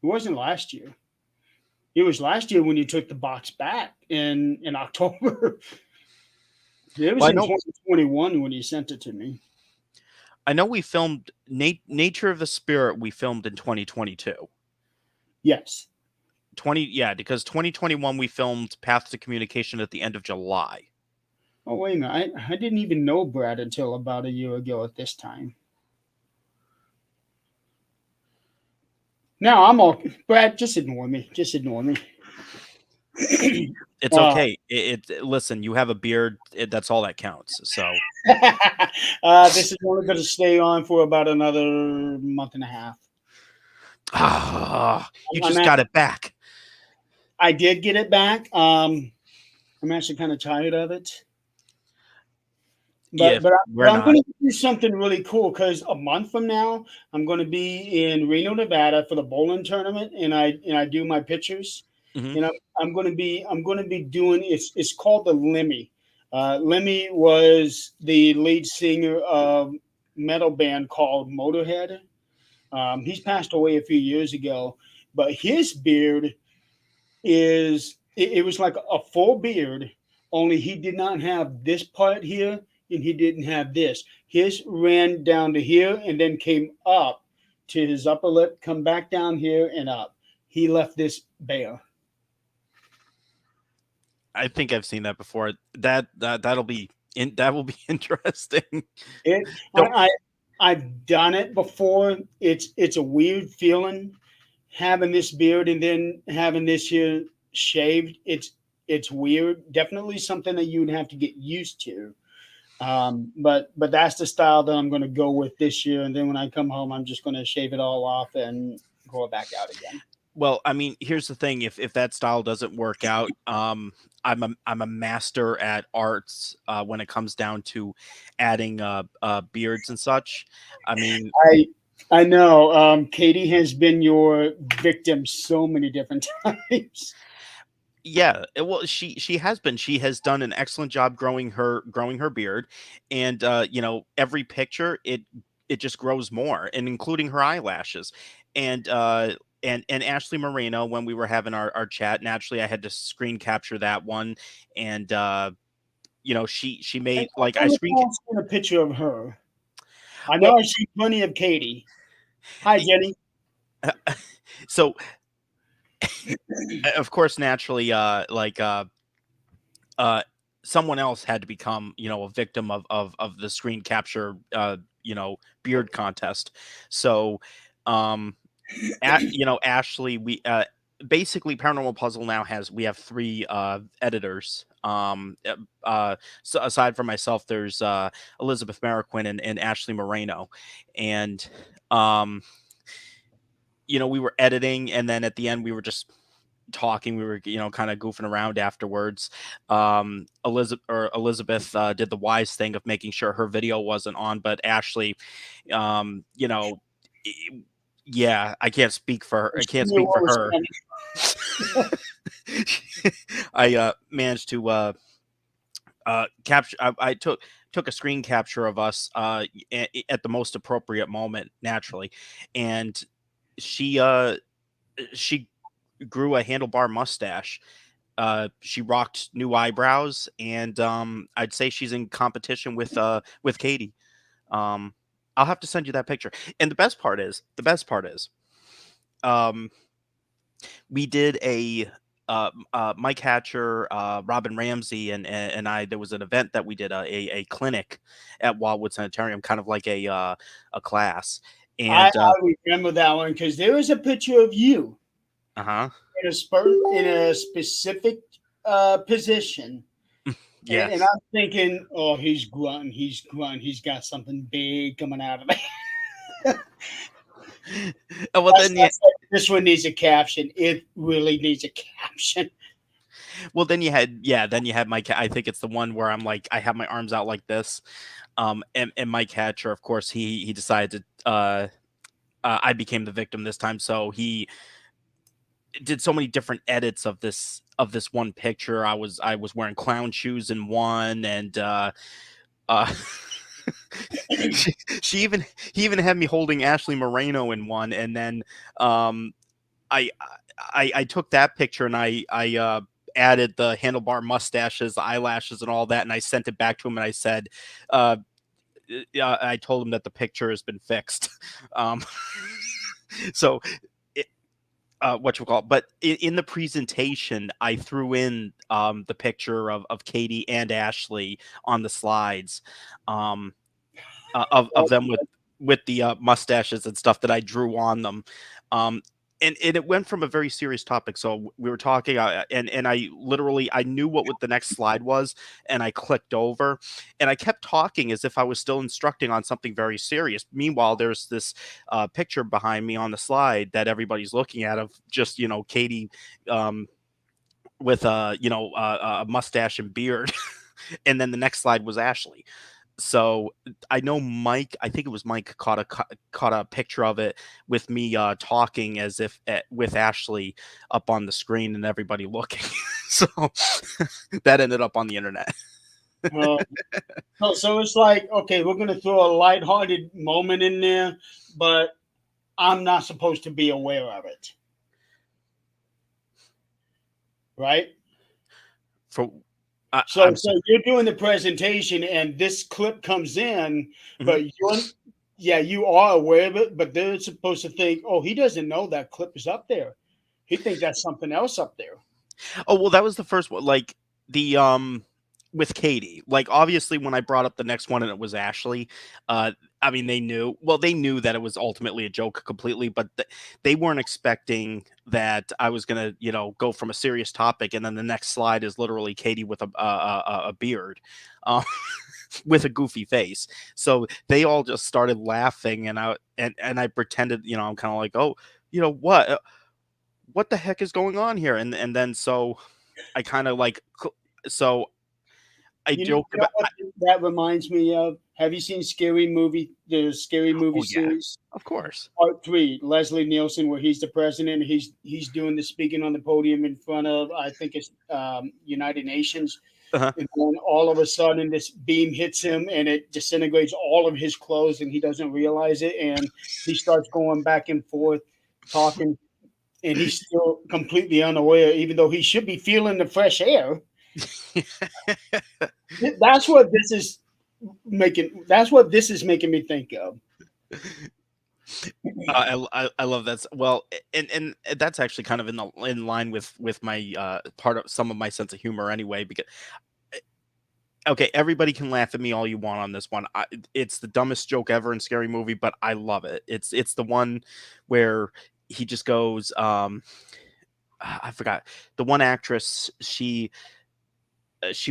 It wasn't last year. It was last year when you took the box back in October. It was Well, I in know 2021 when you sent it to me. I know we filmed Nature of the Spirit, we filmed in 2022. Yes. 20 yeah, because 2021 we filmed Path to Communication at the end of July. Oh, wait a minute. I didn't even know Brad until about a year ago at this time. Now I'm all Brad. Just ignore me. Just ignore me. It's uh, okay. Listen, you have a beard, that's all that counts. So, this is only going to stay on for about another month and a half. you I'm just at, got it back. I did get it back. I'm actually kind of tired of it. Yeah, But we're I'm not. going to do something really cool because a month from now I'm going to be in Reno, Nevada for the bowling tournament, and I do my pictures, Mhm. and I'm going to be doing it's called the Lemmy. Lemmy was the lead singer of metal band called Motorhead. He's passed away a few years ago, but his beard it was like a full beard, only he did not have this part here and he didn't have this. His ran down to here and then came up to his upper lip, come back down here and up. He left this bare. I think I've seen that before. That will be interesting. It Don't I've done it before. It's a weird feeling having this beard and then having this here shaved. It's weird. Definitely something that you'd have to get used to. But that's the style that I'm going to go with this year. And then when I come home, I'm just going to shave it all off and grow it back out again. Well, I mean, here's the thing, if that style doesn't work out, I'm a master at arts, when it comes down to adding, beards and such. I mean, I I know Katie has been your victim so many different times. yeah, well, she has done an excellent job growing her beard, and, every picture, it just grows more, and including her eyelashes. And, and Ashley Moreno, when we were having our chat, naturally, I had to screen capture that one, and, she I made, like, I recall seeing a picture of her. I know well, I've seen plenty of Katie. Hi, Jenny. so, of course, naturally, uh, someone else had to become, a victim of the screen capture, beard contest. So, um, Ashley, we basically Paranormal Puzzle now we have three editors. So aside from myself, there's Elizabeth Mariquin and Ashley Moreno, and um, we were editing, and then at the end we were just talking. We were, kind of goofing around afterwards. Elizabeth did the wise thing of making sure her video wasn't on, but Ashley, um, you know, e- yeah, I can't speak for her. I She can't knew speak for what was her. coming. I managed to capture. I took a screen capture of us at the most appropriate moment, naturally, and she she grew a handlebar mustache, she rocked new eyebrows, and I'd say she's in competition with Katie. I'll have to send you that picture. And the best part is, um, we did a Mike Hatcher, Robin Ramsey, and I. There was an event that we did a clinic at Wildwood Sanitarium, kind of like a class. I And remember that one because there is a picture of you uh-huh. in a specific position. And Yes. I'm thinking, oh, he's grunting, he's got something big coming out of it. Well, then you That's like, this one needs a caption. It really needs a caption. well then you had yeah then you had Mike. I think it's the one where I'm like I have my arms out like this. And Mike Hatcher, of course, he decided to. I became the victim this time, so he did so many different edits of this one picture. I was wearing clown shoes in one, and uh she, she even he even had me holding Ashley Moreno in one, and then um I I took that picture and I added the handlebar mustaches, the eyelashes, and all that, and I sent it back to him, and I said, uh, I told him that the picture has been fixed. Um, so what you call it. But in the presentation, I threw in the picture of Katie and Ashley on the slides, um, of them with the mustaches and stuff that I drew on them. Um, and it went from a very serious topic. So we were talking, and I knew what the next slide was, and I clicked over, and I kept talking as if I was still instructing on something very serious. Meanwhile, there's this picture behind me on the slide that everybody's looking at of just Katie, um, with a mustache and beard, and then the next slide was Ashley. So I know Mike. I think it was Mike caught a picture of it with me talking as if with Ashley up on the screen and everybody looking. So that ended up on the internet. Uh, so it's like, okay, we're going to throw a lighthearted moment in there, but I'm not supposed to be aware of it. Right? For So, I'm so sorry. you're doing the presentation, and this clip comes in, Mhm. but you are aware of it, but they're supposed to think, oh, he doesn't know that clip is up there. He thinks that's something else up there. Oh, well, that was the first one. Like the with Katie. Like obviously when I brought up the next one and it was Ashley, uh I mean they knew that it was ultimately a joke completely, but they weren't expecting that I was going to, go from a serious topic and then the next slide is literally Katie with a beard. Um with a goofy face. So they all just started laughing and I pretended, I'm kind of like, "Oh, what the heck is going on here?" And then so I kind of like so I You joked know about. what that reminds me of? Have you seen the Scary Movie Oh yeah, series? of course. Part three, Leslie Nielsen, where he's the president. He's doing the speaking on the podium in front of, I think it's United Nations, Uh-huh. and then all of a sudden this beam hits him and it disintegrates all of his clothes, and he doesn't realize it, and he starts going back and forth talking, and he's still completely unaware, even though he should be feeling the fresh air. That's what this is That's what this is making me think of. I love that. Well, and that's actually kind of in line with my part of some of my sense of humor anyway. Because okay, everybody can laugh at me all you want on this one. It's the dumbest joke ever in Scary Movie, but I love it. It's the one where he just goes. I forgot the one actress. She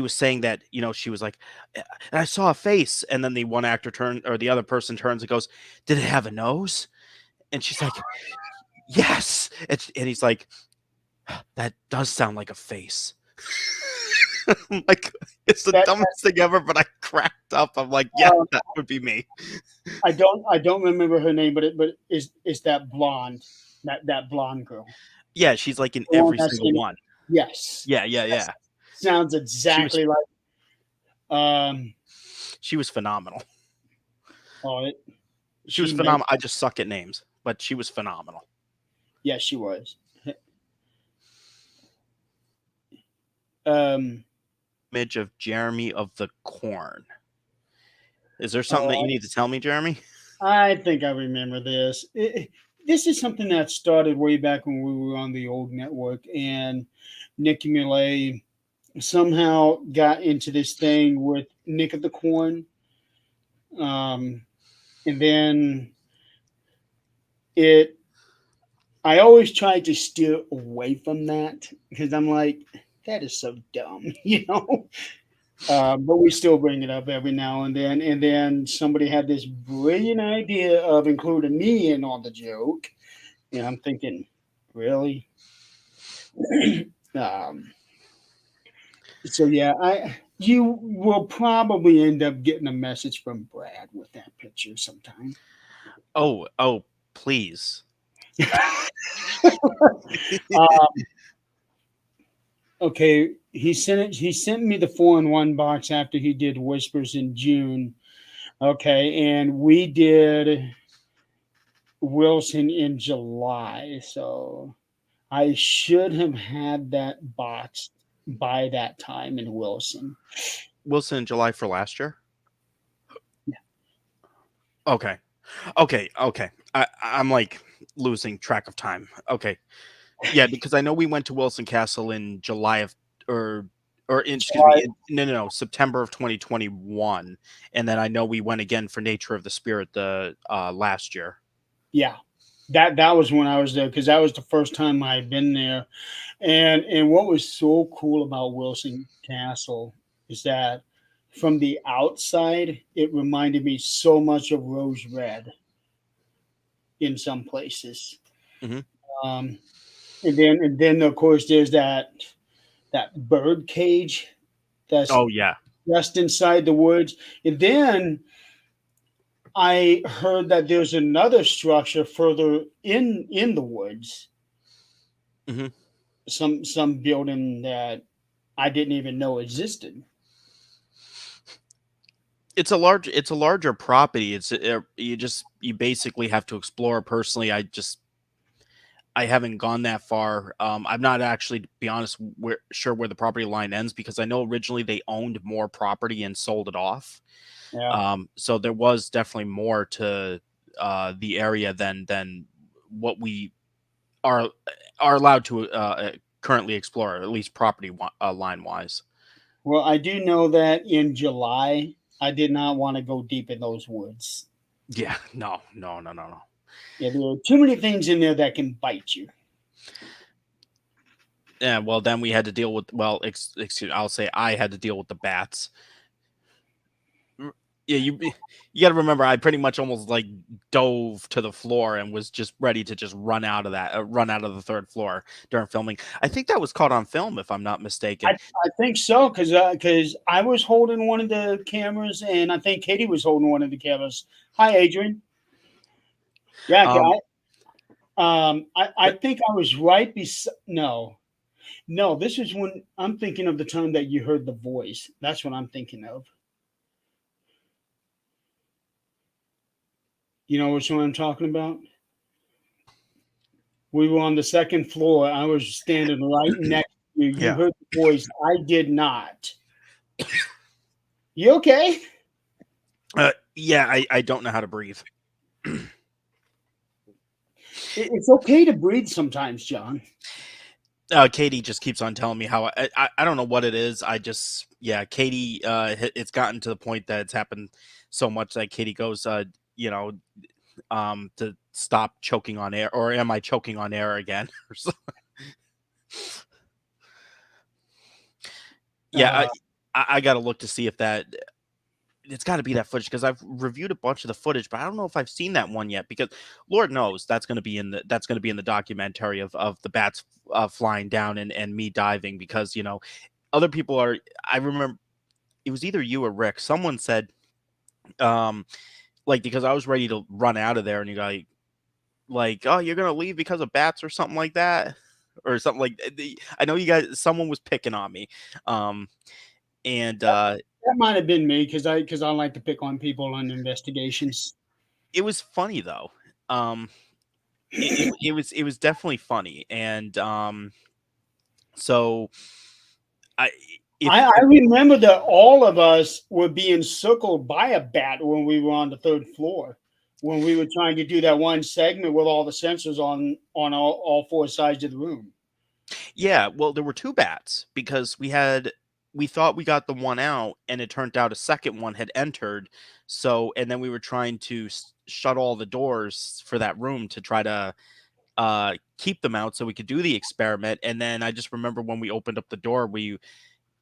was saying that she was like, and I saw a face, and then the one actor turned or the other person turns and goes, "Did it have a nose?" And she's like, "Yes." And he's like, "That does sound like a face." I'm like, it's the That dumbest thing ever, but I cracked up. I'm like, yeah, uh, that would be me. I don't remember her name, but is that blonde, that blonde girl, Yeah, she's like in the one every that's single in, one. yes, Yeah, yeah, that yeah. sounds She was exactly like she was phenomenal. oh She was she makes phenomenal. I just suck at names, but she was phenomenal. yes she was. Um, Image of Jeremy of the Corn. Is there something that you oh, need to tell me, Jeremy? I think I remember this. This is something that started way back when we were on the old network, and Nikki Millay somehow got into this thing with Nick of the Corn. Um, and then it, I always tried to steer away from that because I'm like, that is so dumb, you know? But we still bring it up every now and then. And then somebody had this brilliant idea of including me in on the joke. And I'm thinking, really? um, so yeah, I you will probably end up getting a message from Brad with that picture sometime. Oh, please. uh, okay, he sent it. He sent me the 4-in-1 box after he did Whispers in June. Okay, and we did Wilson in July, so I should have had that box by that time in Wilson. Wilson in July for last year? Yeah. Okay. Okay. I'm like losing track of time. Okay. Yeah, because I know we went to Wilson Castle in July of or excuse me, July, no, September of 2021, and then I know we went again for Nature of the Spirit the last year. yeah, that was when I was there because that was the first time I had been there. And what was so cool about Wilson Castle is that from the outside, it reminded me so much of Rose Red in some places. Hmm. Um, and then of course there's that bird cage that's Oh yeah. just inside the woods. And then I heard that there's another structure further in the woods, Hmm. some building that I didn't even know existed. It's a larger property. You basically have to explore. Personally, I haven't gone that far. I'm not actually, to be honest, sure where the property line ends because I know originally they owned more property and sold it off. Yeah. So there was definitely more to the area than what we are are allowed to currently explore, at least property line wise. Well, I do know that in July, I did not want to go deep in those woods. Yeah, no. Yeah, there are too many things in there that can bite you. Yeah, well, then we had to deal with excuse. I'll say I had to deal with the bats. Yeah, you got to remember, I pretty much almost like dove to the floor and was just ready to just run out of the third floor during filming. I think that was caught on film, if I'm not I, mistaken. I think so because I was holding one of the cameras and I think Katie was holding one of the cameras. Hi, Adrian. Yeah, Um, I think I was right beside. No, this is when I'm thinking of the time that you heard the voice. That's what I'm thinking of. You know which one I'm talking about? We were on the second floor. I was standing right next to you. You yeah, heard the voice. I did not. You okay? yeah, I don't know how to breathe. It's okay to breathe sometimes, John. Katie just keeps on telling me how I don't know what it is. Yeah, Katie. It's gotten to the point that it's happened so much that Katie goes, you know, to stop choking on air, or am I choking on air again? Yeah, Uh, I got to look to see if that it's got to be that footage because I've reviewed a bunch of the footage, but I don't know if I've seen that one yet. Because Lord knows that's going to be in the documentary of the bats flying down and me diving because other people are. I remember it was either you or Rick. Someone said um like because I was ready to run out of there and you got like oh you're gonna leave because of bats or something like that or something like I know you guys someone was picking on me um and that might have been me because I like to pick on people on investigations. it was funny though. Um, it was definitely funny, and so I I remember that all of us were being circled by a bat when we were on the third floor, when we were trying to do that one segment with all the sensors on all four sides of the room. Yeah, well, there were 2 bats because we thought we got the one out, and it turned out a second one had entered. So, and then we were trying to shut all the doors for that room to try to keep them out so we could do the experiment. And then I just remember when we opened up the door,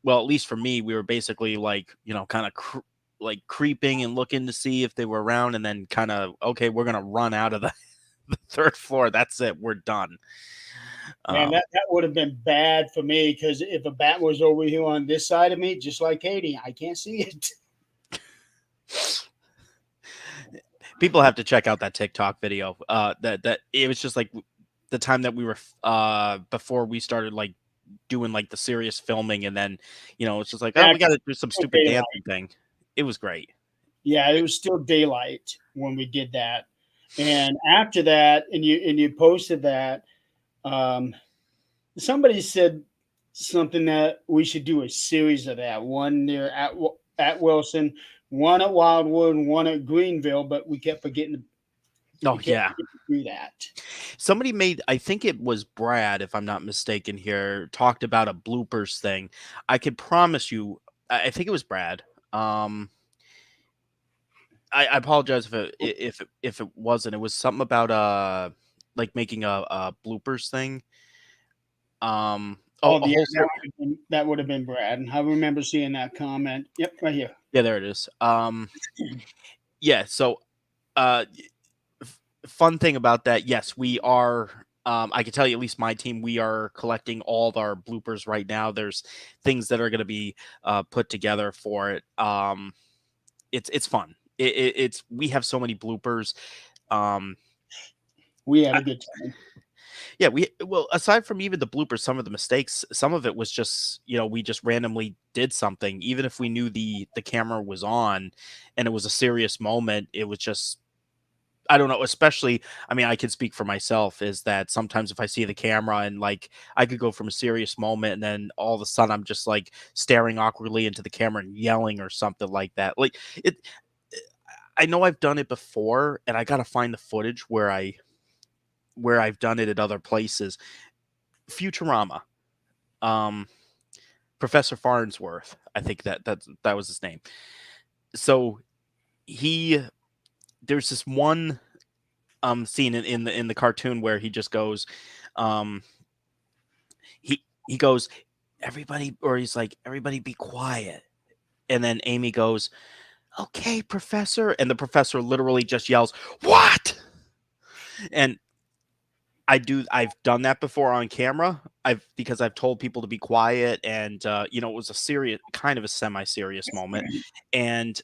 well, at least for me, we were basically like, kind of like creeping and looking to see if they were around, and then kind of, okay, we're gonna run out of the, the third floor. That's it. We're done. Man, Um, that would have been bad for me because if a bat was over here on this side of me, just like Katie, I can't see it. People have to check out that TikTok video. That it was just like the time that we were before we started like doing like the serious filming, and then it's just like, oh, we got to do some Still stupid daylight. dancing thing. It was great. Yeah, it was still daylight when we did that, and after that, and you posted that. Um, Somebody said something that we should do a series of that. One there at Wilson, one at Wildwood, one at Greenville, but we kept forgetting. Oh We kept yeah, forgetting to do that. somebody made. I think it was Brad, if I'm not mistaken. Here talked about a bloopers thing. I could promise you. I think it was Brad. Um, I apologize if it wasn't. It was something about like making a bloopers thing. Oh, Oh, a yeah, whole that would have been Brad. And I remember seeing that comment. Yep, right here. Yeah, there it is. Yeah, so uh fun thing about that, yes, we are I can tell you, at least my team, we are collecting all of our bloopers right now. There's things that are going to be put together for it. It's fun. It's we have so many bloopers. Um We had I, a good time. yeah, well, aside from even the bloopers, some of the mistakes, some of it was just, we just randomly did something. Even if we knew the camera was on and it was a serious moment, it was just, I don't know, especially, I mean, I can speak for myself, is that sometimes if I see the camera and like I could go from a serious moment and then all of a sudden I'm just like staring awkwardly into the camera and yelling or something like that. Like it, I know I've done it before, and I got to find the footage where I've done it at other places. Futurama. Um, Professor Farnsworth, I think that was his name. So he there's this one scene in the cartoon where he just goes, um he goes, everybody, or he's like, everybody be quiet. And then Amy goes, okay, professor. And the professor literally just yells, what? And I've done that before on camera. Because I've told people to be quiet, and it was a serious, kind of a semi-serious moment. And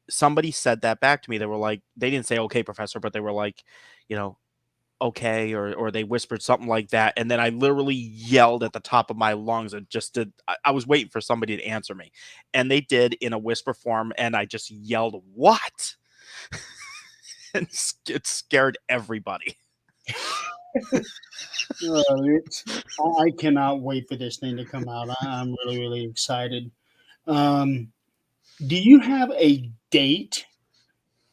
somebody said that back to me. They were like, they didn't say okay, professor, but they were like, you know, okay, or they whispered something like that. And then I literally yelled at the top of my lungs and just did. I was waiting for somebody to answer me, and they did in a whisper form, and I just yelled, what? And it scared everybody. I cannot wait for this thing to come out. I'm really, really excited. Um, do you have a date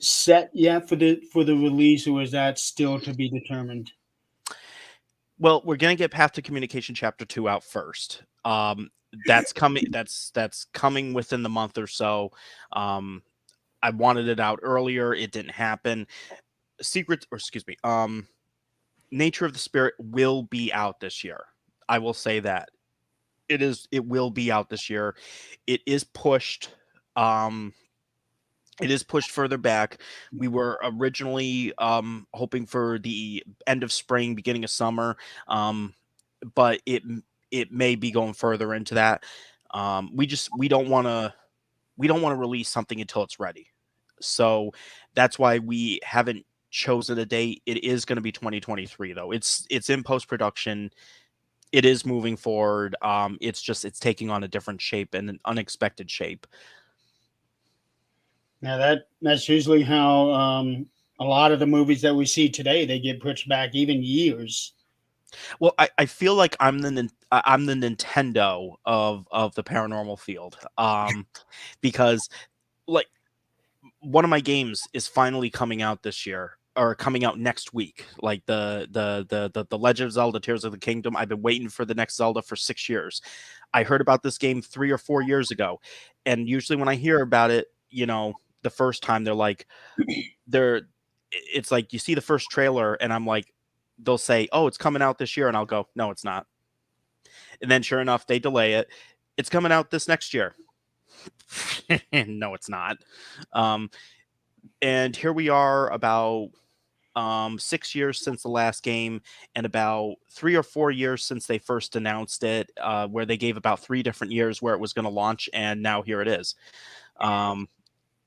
set yet for the release, or is that still to be determined? Well, we're gonna get Path to Communication Chapter 2 out first. That's coming. That's coming within the month or so. Um, I wanted it out earlier. It didn't happen. Secret, or excuse me, Nature of the Spirit will be out this year. I will say that it will be out this year. It is pushed. Um, it is pushed further back. We were originally hoping for the end of spring, beginning of summer, but it may be going further into that. We don't want to release something until it's ready. So that's why we haven't chosen a date. It is going to be 2023 though. It's in post production. It is moving forward. It's taking on a different shape and an unexpected shape. Now that's usually how a lot of the movies that we see today they get pushed back even years. Well, I feel like I'm the Nintendo of the paranormal field. Because like one of my games is finally coming out this year or coming out next week. Like the Legend of Zelda Tears of the Kingdom. I've been waiting for the next Zelda for 6 years. I heard about this game 3 or 4 years ago, and usually when I hear about it, the first time they're it's like you see the first trailer, and I'm like, they'll say, "Oh, it's coming out this year," and I'll go, "No, it's not." And then sure enough, they delay it. It's coming out this next year. No, it's not. Um, and here we are about 6 years since the last game, and about 3 or 4 years since they first announced it, where they gave about 3 different years where it was going to launch, and now here it is.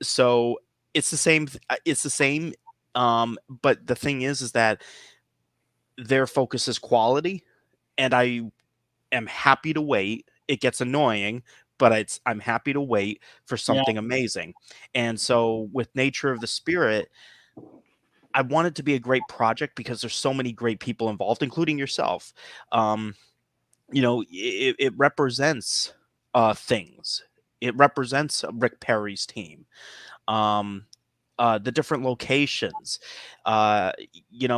So it's the same. It's the same. But the thing is that their focus is quality, and I am happy to wait. It gets annoying, but I'm happy to wait for Yeah, something amazing. And so with Nature of the Spirit, I want it to be a great project because there's so many great people involved, including yourself. Um, it represents things. It represents Rick Perry's team. Um, the different locations. Uh,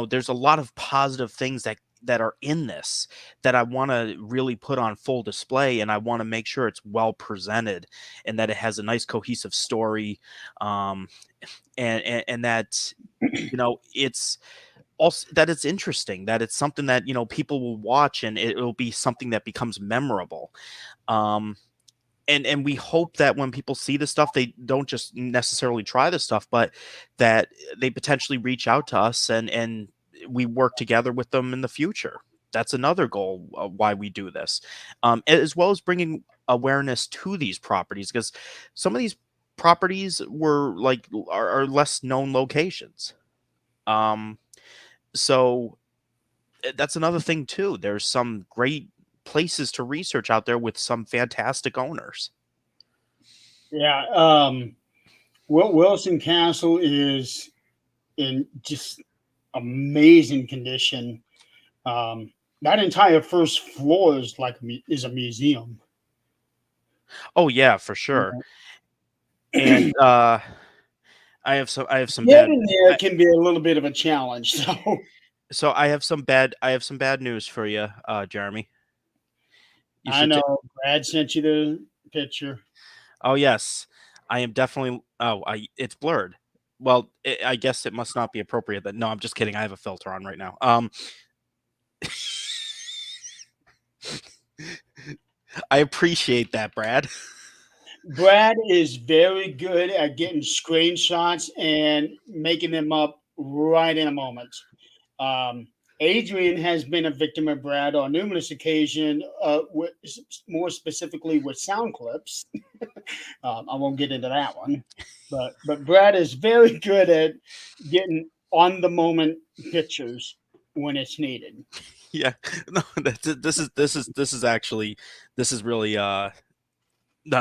there's a lot of positive things that are in this that I want to really put on full display, and I want to make sure it's well presented and that it has a nice cohesive story, um, and that it's also that it's interesting, that it's something that people will watch, and it'll be something that becomes memorable. Um, and we hope that when people see this stuff, they don't just necessarily try this stuff, but that they potentially reach out to us, and we work together with them in the future. That's another goal of why we do this, as well as bringing awareness to these properties, because some of these properties are less known locations. Um, so that's another thing too. There's some great places to research out there with some fantastic owners. yeah. Wilson Castle is in just amazing condition. Um, that entire first floor is is a museum. Oh yeah, for sure. And I have some bad Getting there I, can be a little bit of a challenge. so I have some bad news for you, Jeremy. You I should know Brad sent you the picture. Oh yes. I am definitely I it's blurred. Well, I guess it must not be appropriate that. No, I'm just kidding. I have a filter on right now. I appreciate that, Brad. Brad is very good at getting screenshots and making them up right in a moment. Um, Adrian has been a victim of Brad on numerous occasions, more specifically with sound clips. I won't get into that one, but Brad is very good at getting on the moment pictures when it's needed. Yeah. No, this is actually this is really no,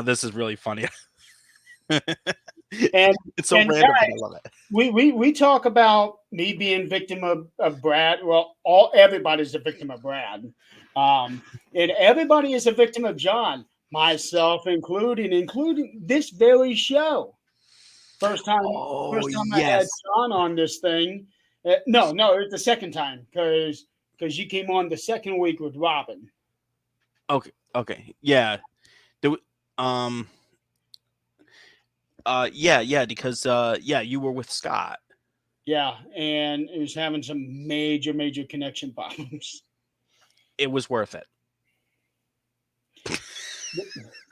this is really funny. And It's so and random, but I love it. we talk about me being victim of Brad. Well, all everybody's a victim of Brad, um, and everybody is a victim of John, myself including this very show. First time, Oh first time I had yes. John on this thing. No, it's the second time because you came on the second week with Robin. Okay. Okay. Yeah. There, w- um. Yeah. Yeah. Because yeah, you were with Scott. Yeah, and it was having some major connection problems. It was worth it.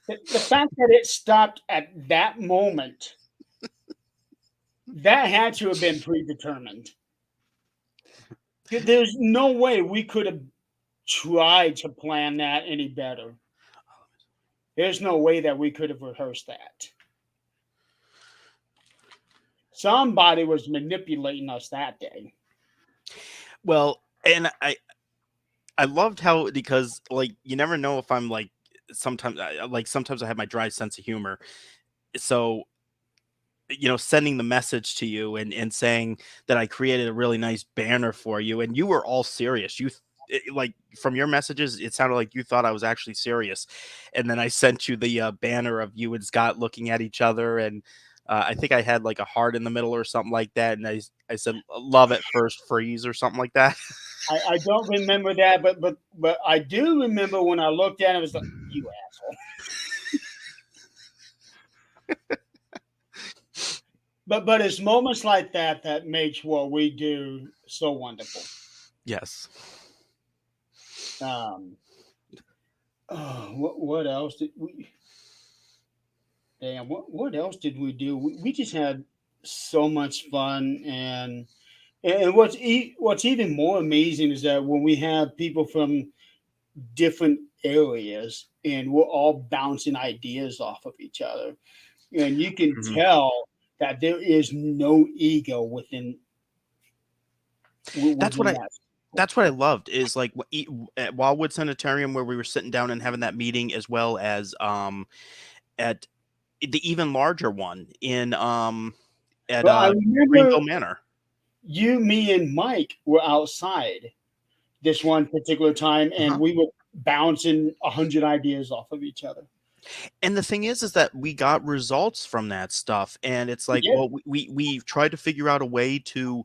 The fact that it stopped at that moment, that had to have been predetermined. There's no way we could have tried to plan that any better. There's no way that we could have rehearsed that. Somebody was manipulating us that day. Well, and I loved how, because like you never know if I'm like sometimes I have my dry sense of humor. So sending the message to you and saying that I created a really nice banner for you, and you were all serious. like from your messages, it sounded like you thought I was actually serious. And then I sent you the banner of you and Scott looking at each other, and I think I had like a heart in the middle or something like that. And I said love at first freeze or something like that. I don't remember that, but I do remember when I looked at it, I was like, "You asshole." But it's moments like that that makes what we do so wonderful. Yes. What else did we? Damn, what else did we do? We just had so much fun, and what's even more amazing is that when we have people from different areas and we're all bouncing ideas off of each other, and you can Mhm. tell that there is no ego That's what within I that. that's what I loved is like at Wildwood Sanitarium where we were sitting down and having that meeting, as well as at the even larger one in at Well, I Greenville remember Manor. you, me, and Mike were outside this one particular time, and Uh-huh. we were bouncing 100 ideas off of each other. And the thing is that we got results from that stuff, and it's like, Yeah, well, we tried to figure out a way to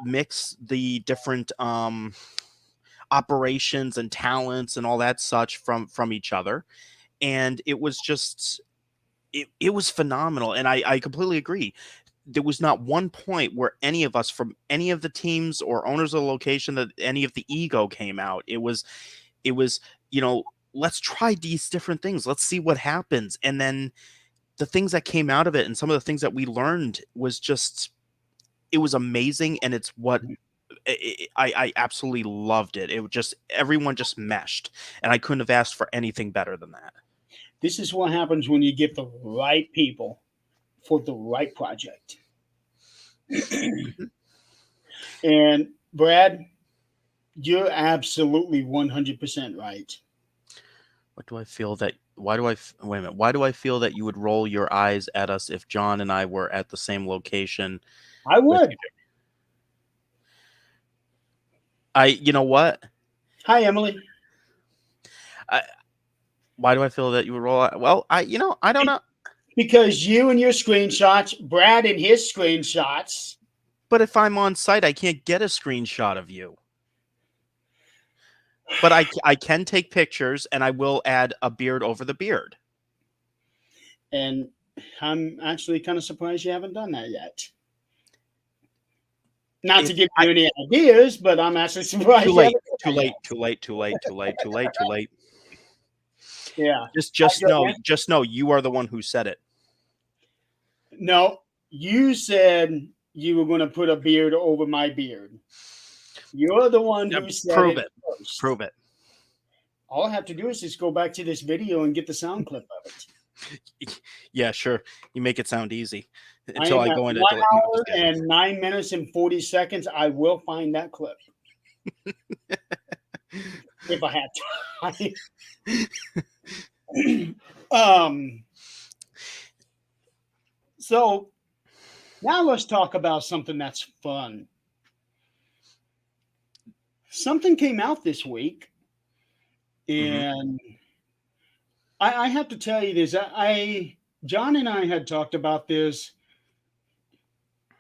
mix the different operations and talents and all that such from each other, and it was just it was phenomenal. And I completely agree. There was not one point where any of us from any of the teams or owners of the location that any of the ego came out. It was, you know, let's try these different things. Let's see what happens. And then the things that came out of it and some of the things that we learned was just it was amazing. And it's what I absolutely loved it. It was just everyone just meshed, and I couldn't have asked for anything better than that. this is what happens when you get the right people for the right project. Mhm. And Brad, you're absolutely 100% right. What do I feel that? Why do wait a minute? Why do I feel that you would roll your eyes at us if John and I were at the same location I with would. you? You know what? Hi, Emily. I, why do I feel that you would well, I don't know. Because you and your screenshots, Brad and his screenshots. But if I'm on site, I can't get a screenshot of you. But I can take pictures, and I will add a beard over the beard. And I'm actually kind of surprised you haven't done that yet. Not If to give I you any ideas, but I'm actually Too surprised you late, haven't done too that late, yet. too late, too late, too late, too late, too late, too late. Yeah. Just know, you are the one who said it. No, you said you were going to put a beard over my beard. You're the one Yeah, who said prove it it. first. Prove it. All I have to do is just go back to this video and get the sound clip of it. Yeah, sure. You make it sound easy I until am I at go into one delete. No, hour just kidding. and 9 minutes and 40 seconds. I will find that clip if I have time. So now let's talk about something that's fun. Something came out this week, Mhm. and I have to tell you this. John and I had talked about this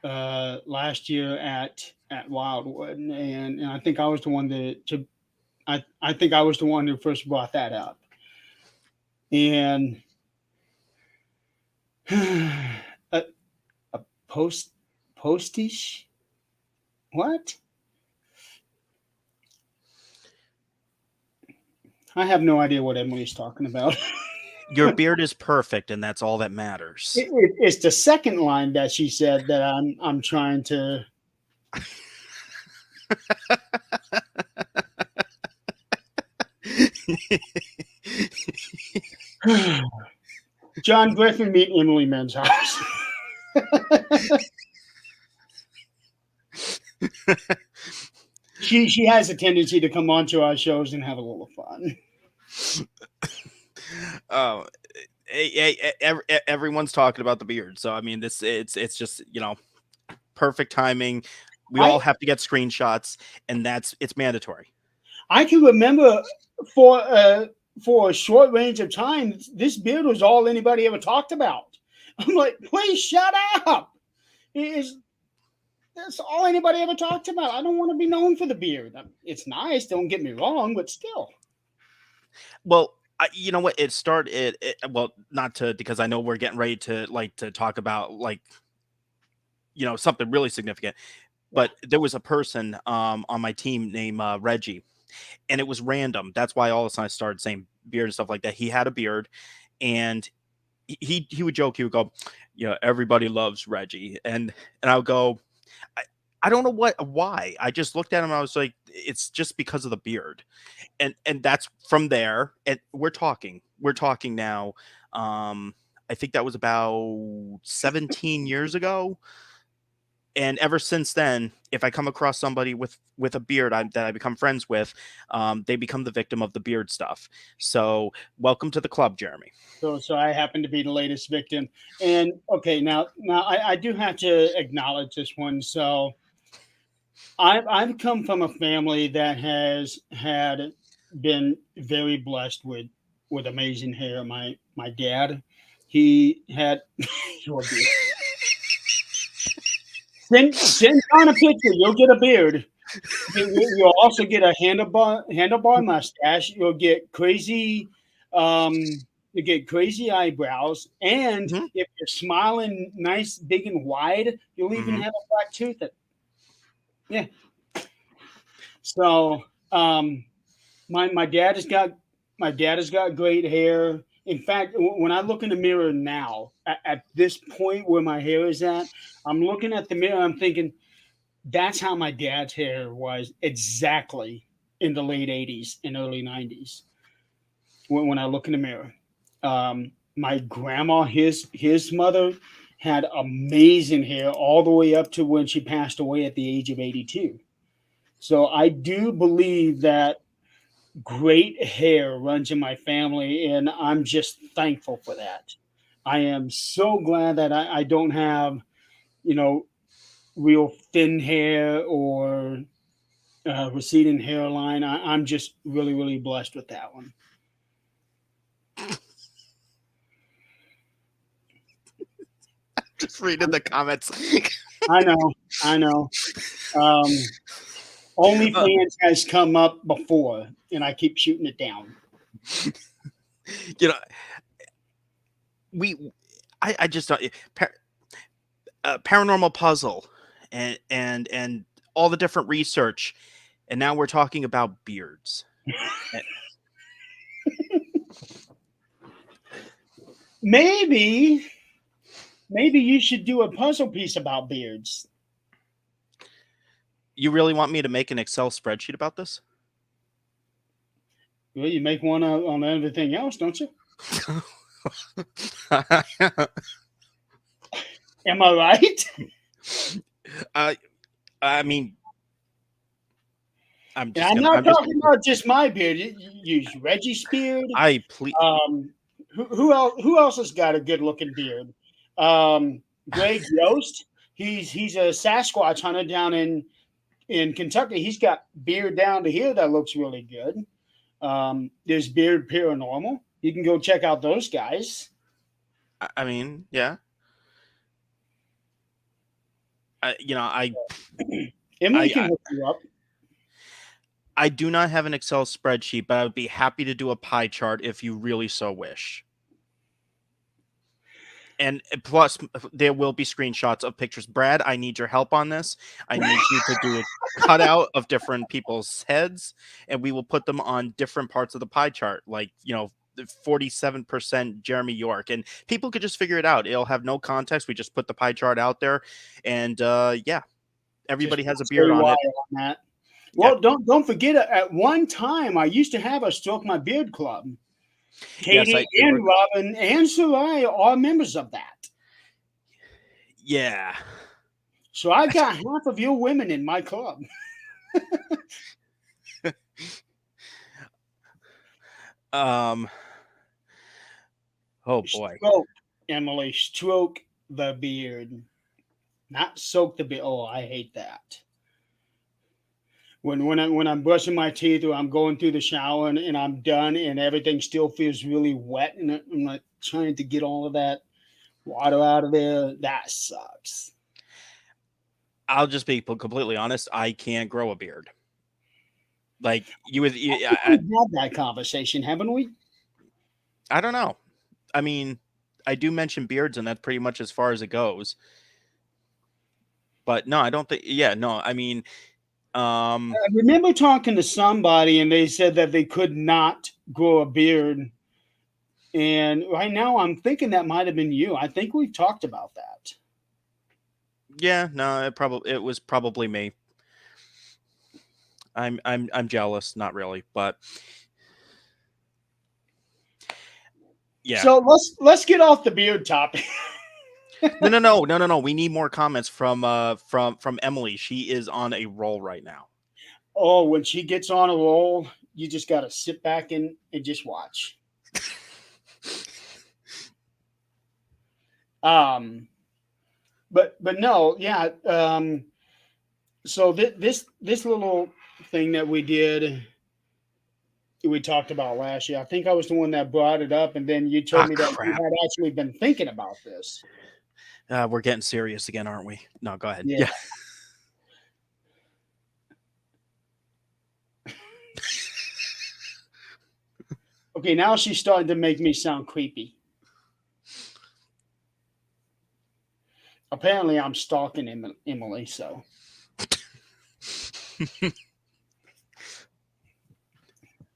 last year at Wildwood, and I think I was the one I think I was the one who first brought that up. And a, a postiche? What? I have no idea what Emily's talking about. Your beard is perfect, and that's all that matters. It's the second line that she said that I'm trying to. John Griffin meet Emily Men's house. She has a tendency to come onto our shows and have a little fun. Oh, everyone's talking about the beard, so I mean, this it's just perfect timing. We I all have to get screenshots, and it's mandatory. I can remember for uh, for a short range of time, this beard was all anybody ever talked about. I'm like, please shut up. Is That's all anybody ever talked about. I don't want to be known for the beard. It's nice, don't get me wrong, but still. Well, you know what? It started. Well, not to because I know we're getting ready to to talk about something really significant. Yeah. But there was a person on my team named Reggie, and it was random. That's why all of a sudden I started saying beard and stuff like that. He had a beard, and he would joke. He would go, "Yeah, everybody loves Reggie," and I would go, I, I don't know why. I just looked at him. I was like, it's just because of the beard, and that's from there. And we're talking now. I think that was about 17 years ago, and ever since then, if I come across somebody with a beard that I become friends with, they become the victim of the beard stuff. So welcome to the club, Jeremy. So I happen to be the latest victim. And okay, now I do have to acknowledge this one. So I've come from a family that has had been very blessed with amazing hair. My dad, he had your beard. Send on a picture, you'll get a beard. You'll also get a handlebar mustache. You'll get crazy, you get crazy eyebrows, and Hmm. if you're smiling nice, big, and wide, you'll even Hmm. have a black tooth. Yeah. So my dad has got great hair. In fact, when I look in the mirror now, at this point where my hair is at, I'm looking at the mirror. I'm thinking, that's how my dad's hair was exactly in the late 80s and early 90s when I look in the mirror. My grandma, his mother, had amazing hair all the way up to when she passed away at the age of 82. So I do believe that great hair runs in my family, and I'm just thankful for that. I am so glad that I don't have, you know, real thin hair or receding hairline. I'm just really, really blessed with that one. Just reading the comments. I know, I know. Um, Uh, OnlyFans has come up before, and I keep shooting it down. you know, we I just don't. Paranormal Puzzle, and all the different research, and now we're talking about beards. Eh, Maybe, maybe you should do a puzzle piece about beards. You really want me to make an Excel spreadsheet about this? Well, you make one on everything else, don't you? Am I right? uh, I mean, I'm And just I'm gonna. not I'm just. talking about just my beard. You use Reggie's beard. I please. Who else has got a good looking beard? Greg Yost. He's a Sasquatch hunter down in Kentucky. He's got beard down to here that looks really good. There's Beard Paranormal. You can go check out those guys. I mean, yeah. I, you know, Emily can I hook you up. I do not have an Excel spreadsheet, but I would be happy to do a pie chart if you really so wish. And plus, there will be screenshots of pictures. Brad, I need your help on this. I need you to do a cutout of different people's heads, and we will put them on different parts of the pie chart, like 47% Jeremy York, and people could just figure it out. It'll have no context. We just put the pie chart out there, and yeah, Just everybody has a stay beard on wide it. on that. Yeah, Well, don't forget. At one time, I used to have a Stroke My Beard Club. yes, Katie it and Robin and Sarai are members of that. yeah. So I got half of your women in my club. Um. Oh boy. Stroke, Emily, stroke the beard. Not soak the beard. Oh, I hate that. when I'm brushing my teeth or I'm going through the shower and I'm done and everything still feels really wet and I'm like trying to get all of that water out of there. That sucks. I'll just be completely honest. I can't grow a beard. Like you would, I think we've had that conversation, haven't we? I don't know. I mean, I do mention beards, and that's pretty much as far as it goes. But no, I don't think. Yeah, no. I mean, I remember talking to somebody and they said that they could not grow a beard. And right now I'm thinking that might have been you. I think we've talked about that. yeah, no. It was probably me. I'm jealous, not really, but yeah. So let's get off the beard topic. No. We need more comments from Emily. She is on a roll right now. Oh, when she gets on a roll, you just got to sit back and just watch. Um, but no, yeah. So this little thing that we talked about last year. I think I was the one that brought it up, and then you told Ah, me that you crap. had actually been thinking about this. We're getting serious again, aren't we? No, go ahead. Yeah. Yeah. Okay, now she's starting to make me sound creepy. Apparently, I'm stalking Emily. So,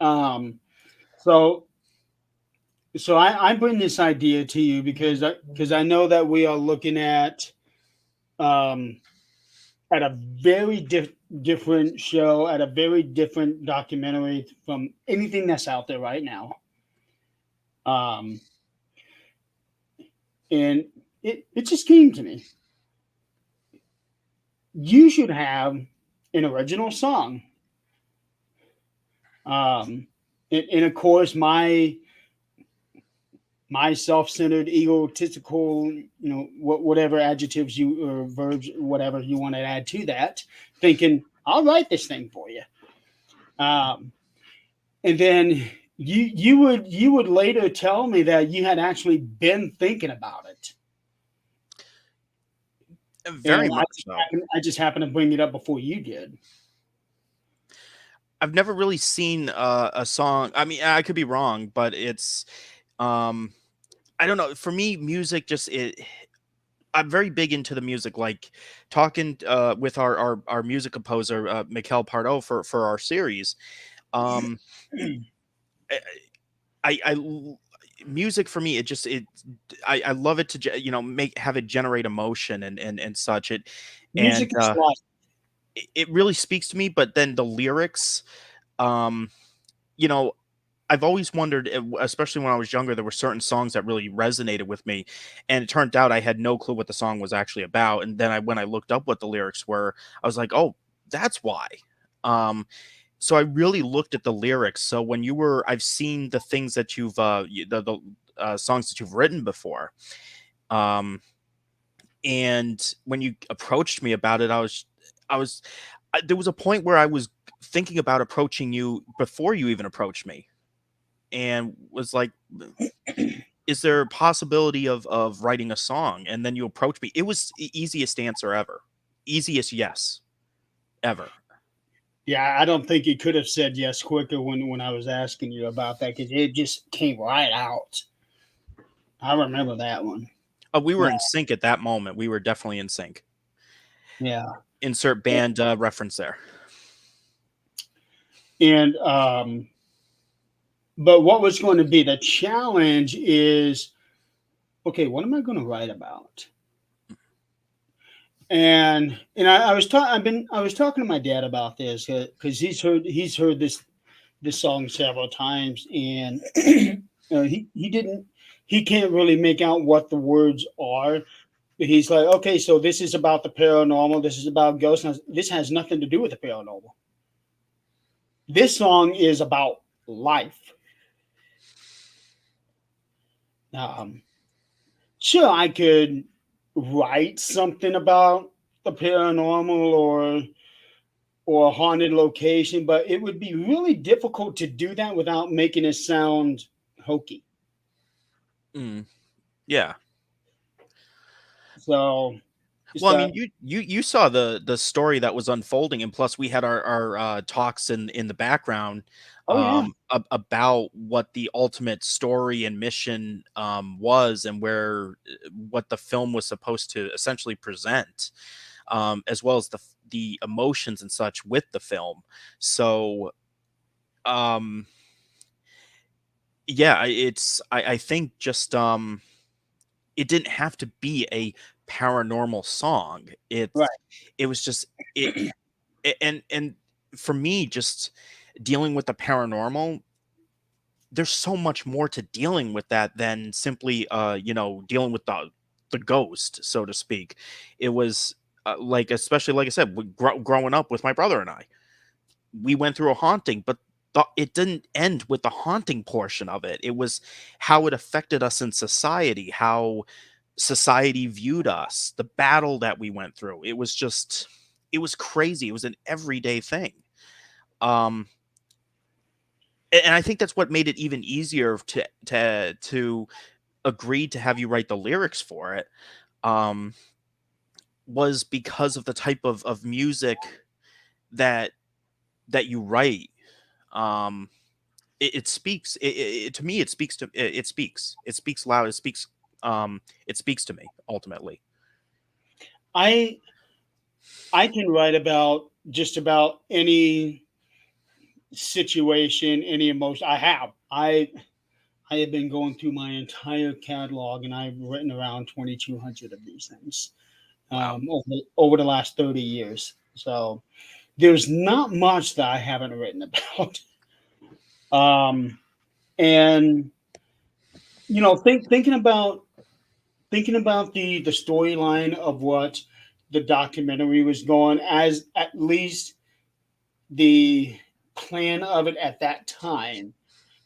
um, so I bring this idea to you because I know that we are looking um, at a very different show, at a very different documentary from anything that's out there right now. Um, and it just came to me. You should have an original song. And of course, my self-centered, egotistical, whatever adjectives you or verbs, whatever you want to add to that, thinking, I'll write this thing for you. Um, and then you would later tell me that you had actually been thinking about it. Very And much so. I just happened to bring it up before you did. I've never really seen a song. I mean, I could be wrong, but it's um I don't know. For me, music just it. I'm very big into the music, like talking with our music composer, Mikhail Pardo, for our series. Um, I music for me, it just it I love it to make have it generate emotion and such. And Music is life. it really speaks to me. But then the lyrics, um, you know, I've always wondered, especially when I was younger, there were certain songs that really resonated with me, and it turned out I had no clue what the song was actually about. And then when I looked up what the lyrics were, I was like, "Oh, that's why." Um, so I really looked at the lyrics. So when I've seen the things that the songs that you've written before, um, and when you approached me about it, I was, there was a point where I was thinking about approaching you before you even approached me and was like, is there a possibility of writing a song? And then you approach me. It was the easiest answer ever. Easiest yes ever. Yeah, I don't think you could have said yes quicker when I was asking you about that because it just came right out. I remember that one. We Yeah, were in sync at that moment. We were definitely in sync. yeah. Insert band reference there. And but what was going to be the challenge is okay, what am I going to write about? And I was talking to my dad about this because he's heard this song several times, and he can't really make out what the words are. But he's like, okay, so this is about the paranormal. This is about ghosts. This has nothing to do with the paranormal. This song is about life. Um, sure, I could write something about the paranormal or a haunted location, but it would be really difficult to do that without making it sound hokey. Mm, yeah. So it's Well, I that. mean, you saw the story that was unfolding, and plus we had our talks in the background Oh yeah, about what the ultimate story and mission was, and where what the film was supposed to essentially present, as well as the emotions and such with the film. So, um, yeah, I think just it didn't have to be a paranormal song. right. It was just it and for me, just dealing with the paranormal, there's so much more to dealing with that than simply dealing with the ghost, so to speak. It was like, especially like I said, growing up with my brother and I, we went through a haunting, but it didn't end with the haunting portion of it. It was how it affected us in society, how society viewed us, the battle that we went through. It was crazy. It was an everyday thing. Um, and I think that's what made it even easier to agree to have you write the lyrics for it. Um, was because of the type of music that you write. Um, it speaks. To me, it speaks to it speaks. It speaks loud. It speaks to me ultimately. I I can write about just about any situation, any emotion. I have been going through my entire catalog, and I've written around 2,200 of these things Wow. over the last 30 years. So there's not much that I haven't written about. Um, and thinking about the storyline of what the documentary was going as, at least the plan of it at that time,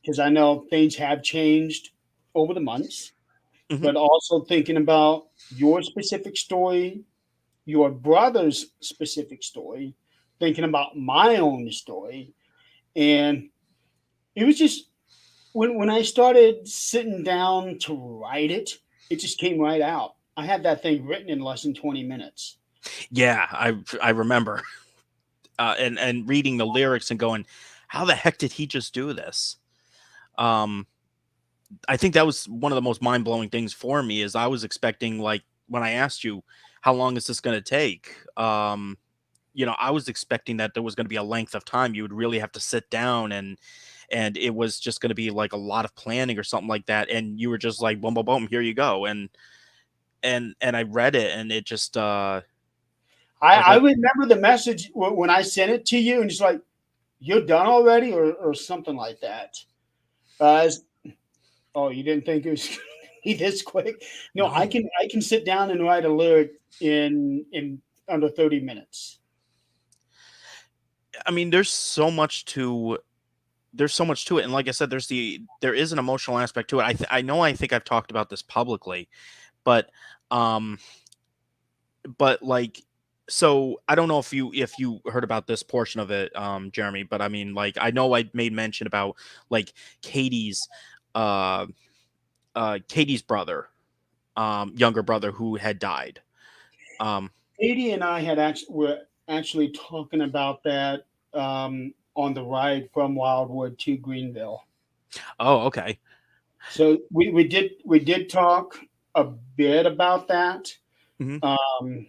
because I know things have changed over the months, Hmm. but also thinking about your specific story, your brother's specific story, thinking about my own story. And it was just, when I started sitting down to write it, it just came right out. I had that thing written in less than 20 minutes. Yeah, I remember, and reading the lyrics and going, how the heck did he just do this? Um, I think that was one of the most mind blowing things for me. Is I was expecting, like, when I asked you how long is this going to take, I was expecting that there was going to be a length of time you would really have to sit down, and it was just going to be like a lot of planning or something like that, and you were just like boom boom boom, here you go. And I read it, and it just I was I like, remember the message when I sent it to you, and it's like, "You're done already," or something like that. As Oh, you didn't think it was gonna be this quick? No, no. I can sit down and write a lyric in under 30 minutes. I mean, there's so much to it, and like I said, there is an emotional aspect to it. I think I've talked about this publicly, but um like, so I don't know if you heard about this portion of it, Jeremy, but I mean, like, I know I made mention about, like, Katie's uh Katie's brother, younger brother, who had died. Um, Katie and I were actually talking about that on the ride from Wildwood to Greenville. oh, okay. So we did talk a bit about that, Hmm. um,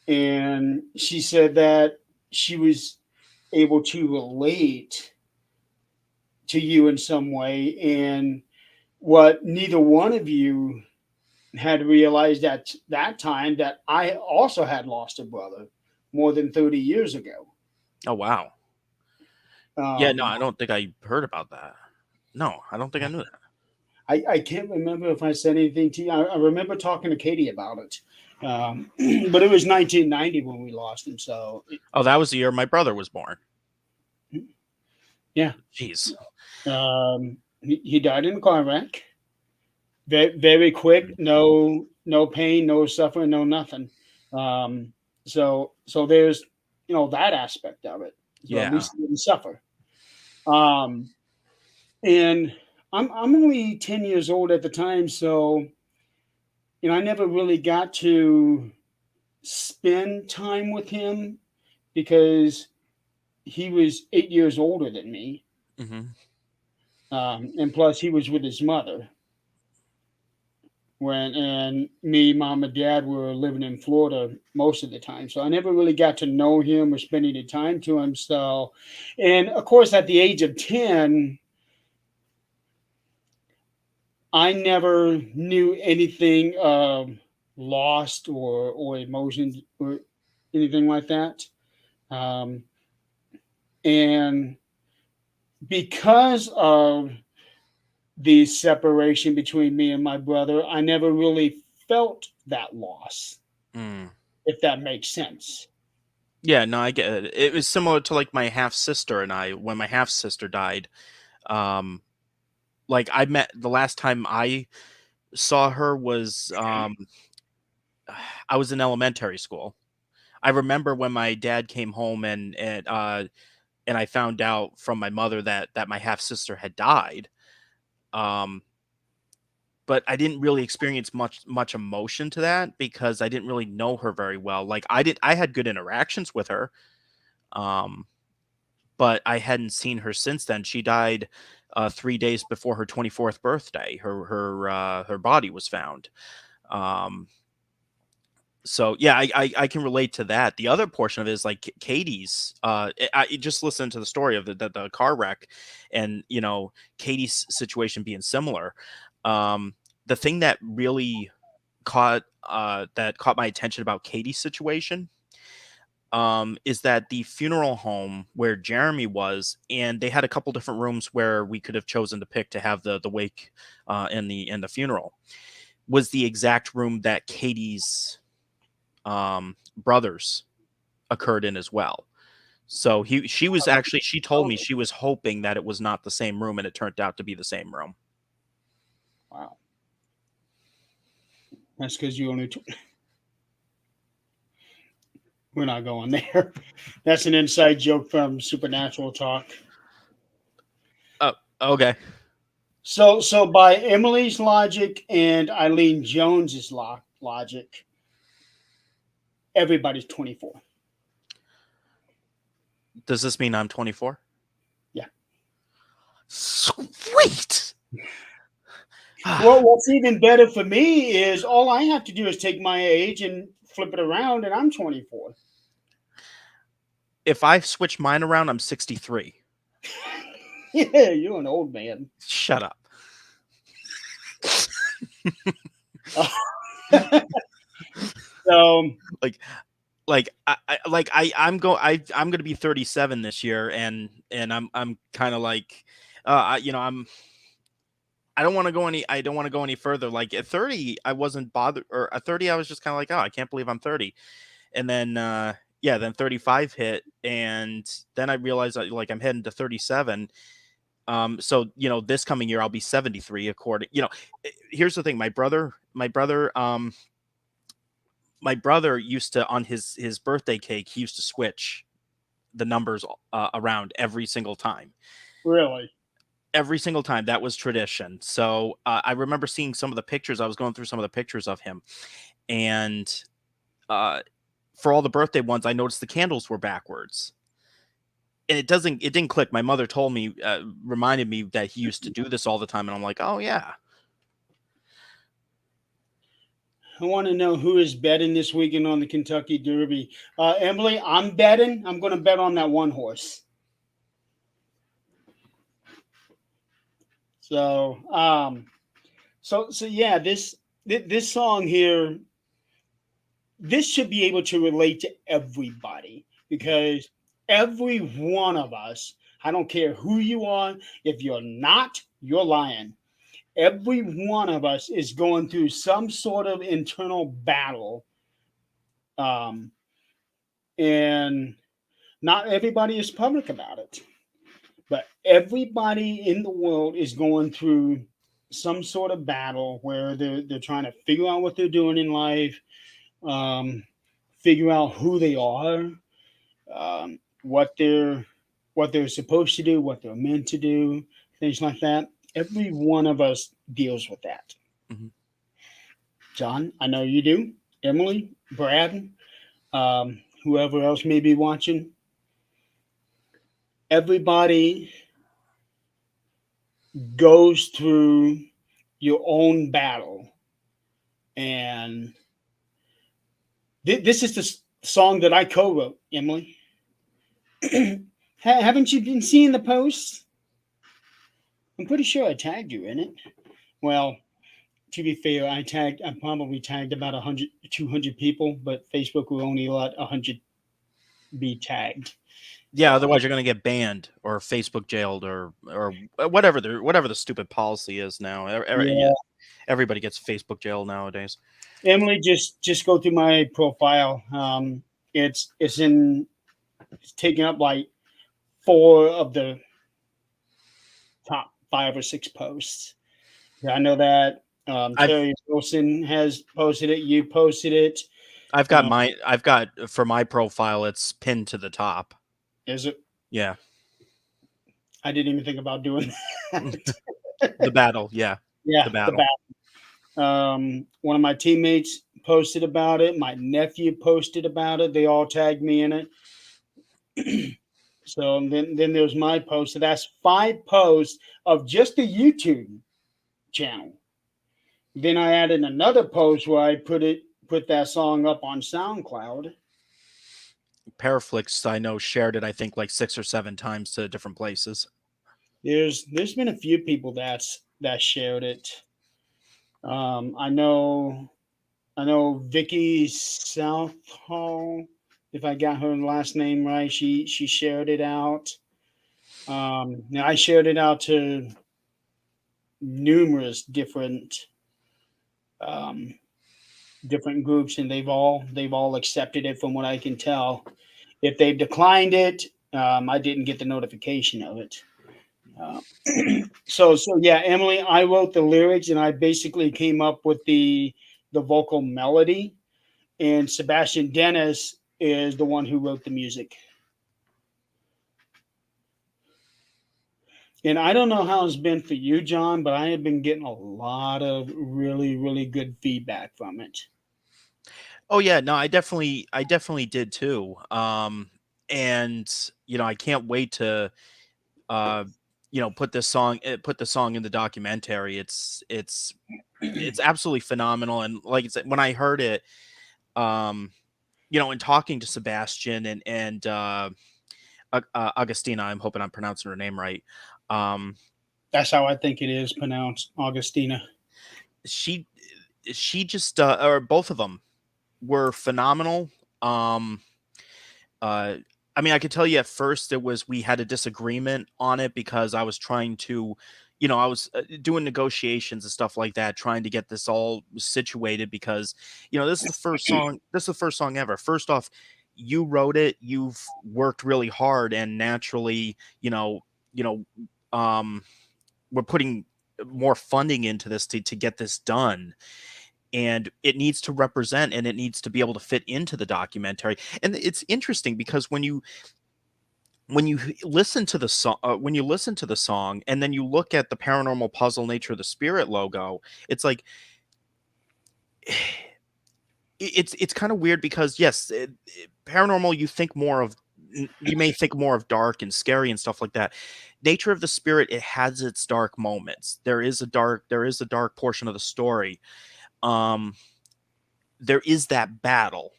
and she said that she was able to relate to you in some way, and what neither one of you had realized at that time, that I also had lost a brother more than 30 years ago. Oh, wow. Yeah, no, Um, I don't think I heard about that. No, I don't think I knew that. I can't remember if I said anything to you. I remember talking to Katie about it, but it was 1990 when we lost him. So, Oh, that was the year my brother was born. yeah, Jeez. he died in a car wreck. Very, very quick. No pain, no suffering, no nothing. Um, so there's that aspect of it. So at Yeah. least he didn't suffer. Um, and I'm only 10 years old at the time, so I never really got to spend time with him because he was 8 years older than me, Hmm. and plus he was with his mother when and me, mom, and dad were living in Florida most of the time. So I never really got to know him or spend any time to him. So, and of course, at the age of 10, I never knew anything of lost or emotions or anything like that. Um, and because of the separation between me and my brother, I never really felt that loss, Mm. if that makes sense. Yeah, no, I get it. It was similar to like my half sister and I when my half sister died. Um, like I met the last time I saw her was I was in elementary school. I remember when my dad came home and I found out from my mother that my half sister had died. Um, but I didn't really experience much emotion to that because I didn't really know her very well. Like I had good interactions with her. Um, but I hadn't seen her since then. She died 3 days before her 24th birthday. Her body was found. Um, so yeah, I can relate to that. The other portion of it is like Katie's. I just listened to the story of the car wreck, and Katie's situation being similar. The thing that really caught my attention about Katie's situation is that the funeral home where Jeremy was, and they had a couple different rooms where we could have chosen to pick to have the wake and the funeral, was the exact room that Katie's brothers occurred in as well. So she told me Oh, she was hoping that it was not the same room, and it turned out to be the same room. wow. That's because you only. We're not going there. That's an inside joke from Supernatural Talk. Oh, okay. So by Emily's logic and Eileen Jones's logic, everybody's 24. Does this mean I'm 24? Yeah. Sweet. Well, what's even better for me is all I have to do is take my age and flip it around, and I'm 24. If I switch mine around, I'm 63. Yeah, you're an old man. Shut up. So, Like I'm gonna be 37 this year, and I'm kind of like, I don't want to go any further. Like at 30, I wasn't bothered, or at 30, I was just kind of like, oh, I can't believe I'm 30. And then yeah, then 35 hit, and then I realized that like I'm heading to 37. So this coming year I'll be 73. Here's the thing, my brother used to, on his birthday cake, he used to switch the numbers around every single time. really, Every single time. That was tradition. So I remember seeing some of the pictures. I was going through some of the pictures of him, and uh, for all the birthday ones, I noticed the candles were backwards. And it didn't click. My mother told me, reminded me that he used to do this all the time, and I'm like, oh yeah. I want to know who is betting this weekend on the Kentucky Derby. Emily, I'm betting. I'm going to bet on that one horse. So, so yeah, this song here, this should be able to relate to everybody because every one of us, I don't care who you are, if you're not, you're lying. Every one of us is going through some sort of internal battle, um, and not everybody is public about it, but everybody in the world is going through some sort of battle where they're trying to figure out what they're doing in life, um, figure out who they are, what they're supposed to do, what they're meant to do, things like that. Every one of us deals with that. Mhm. John, I know you do. Emily, Brad, whoever else may be watching. Everybody goes through your own battle, and this is the song that I co-wrote. Emily, haven't you been seeing the posts? I'm pretty sure I tagged you in it. Well, to be fair, I probably tagged about 100, 200 people, but Facebook will only let 100 be tagged. Yeah, So otherwise you're gonna get banned or Facebook jailed or whatever the stupid policy is now. Yeah, yeah, everybody gets Facebook jail nowadays. Emily, just go through my profile. It's taking up like four of the top 5 or 6 posts. Yeah, I know that. I've Terry Wilson has posted it. You posted it. Uh, I've got for my profile it's pinned to the top. is it? Yeah. I didn't even think about doing that. The battle, yeah. Yeah, The the battle. back. One of my teammates posted about it. My nephew posted about it. They all tagged me in it. So then there's my post. So that's 5 posts of just the YouTube channel. Then I added another post where I put that song up on SoundCloud. Paraflix, I know, shared it I think like 6 or 7 times to different places. There's been a few people that shared it. I know Vicky Southall, if I got her last name right, she shared it out. Now I shared it out to numerous um, different groups, and they've all accepted it from what I can tell. If they've declined it, I didn't get the notification of it. Uh, so yeah, Emily, I wrote the lyrics, and I basically came up with the vocal melody, and Sebastian Dennis is the one who wrote the music. And I don't know how it's been for you, John, but I have been getting a lot of really, really good feedback from it. Oh yeah, no, I definitely did too. And I can't wait to uh put the song in the documentary. It's absolutely phenomenal, and like I said, when I heard it, um in talking to Sebastian and Augustina, I'm hoping I'm pronouncing her name right. Um, That's how I think it is pronounced, Augustina. she she just or both of them were phenomenal. Um, uh, I mean, I could tell you at first it was we had a disagreement on it because I was trying to, I was doing negotiations and stuff like that, trying to get this all situated because, this is the first song. This is the first song ever. First off, you wrote it. You've worked really hard, and naturally, you know, um, we're putting more funding into this to get this done, and it needs to represent and it needs to be able to fit into the documentary. And it's interesting because listen to the song, when you listen to the song and then you look at the Paranormal Puzzle Nature of the Spirit logo, it's like it's kind of weird because yes, paranormal, you may think more of dark and scary and stuff like that. Nature of the Spirit, it has its dark moments. There is a dark portion of the story. um there is that battle,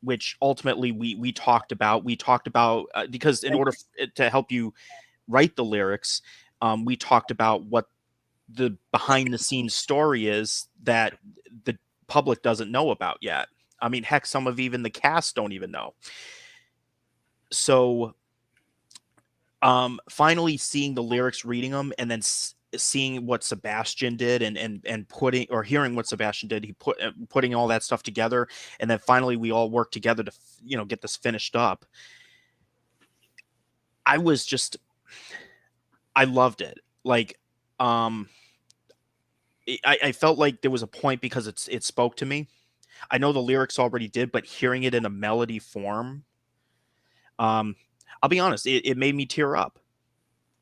which ultimately we talked about because in Thank order to help you write the lyrics, we talked about what the behind the scenes story is that the public doesn't know about yet. I mean, heck, some of even the cast don't even know. So, finally seeing the lyrics, reading them, and then seeing what Sebastian did, and putting or hearing what Sebastian did, putting all that stuff together, and then finally we all worked together to get this finished up. I was just I loved it. Like, um, I felt like there was a point because it spoke to me. I know the lyrics already did, but hearing it in a melody form, I'll be honest, it made me tear up.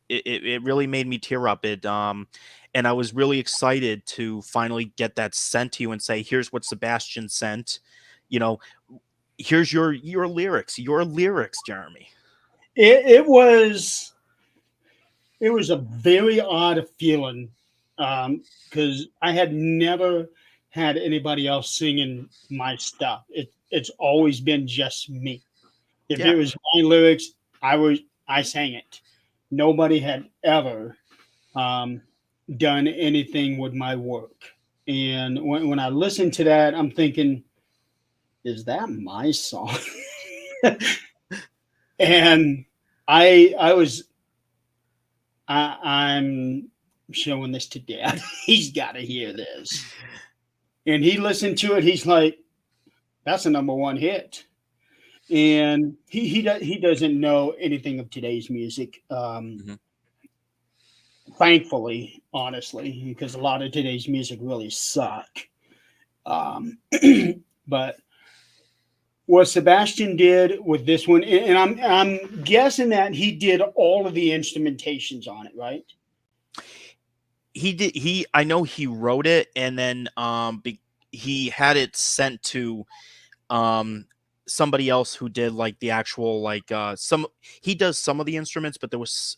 It really made me tear up. And I was really excited to finally get that sent to you and say, here's what Sebastian sent. You know, here's your lyrics, Jeremy. It was a very odd feeling, because I had never had anybody else singing my stuff. It's always been just me. If it Yeah. was my lyrics, I sang it. Nobody had ever um, done anything with my work. And when I listen to that, I'm thinking, is that my song? And I was I'm showing this to Dad. He's got to hear this. And he listened to it. He's like, "That's a number one hit." And he doesn't know anything of today's music. Mhm. Thankfully, honestly, because a lot of today's music really suck. Um, but what Sebastian did with this one, and I'm guessing that he did all of the instrumentations on it, right? He did. I know he wrote it, and then he had it sent to um somebody else who did like the actual like some. He does some of the instruments, but there was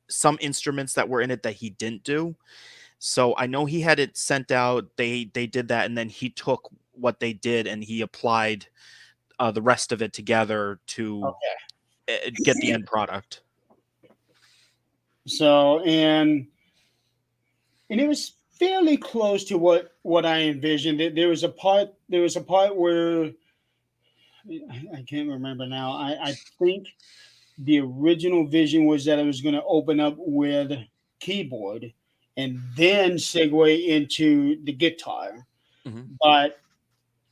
some instruments that were in it that he didn't do. So I know he had it sent out. They did that, and then he took what they did and he applied the rest of it together to get the end product. So and it was fairly close to what I envisioned. There was a part where I can't remember now. I think the original vision was that it was going to open up with keyboard and then segue into the guitar. Mhm, But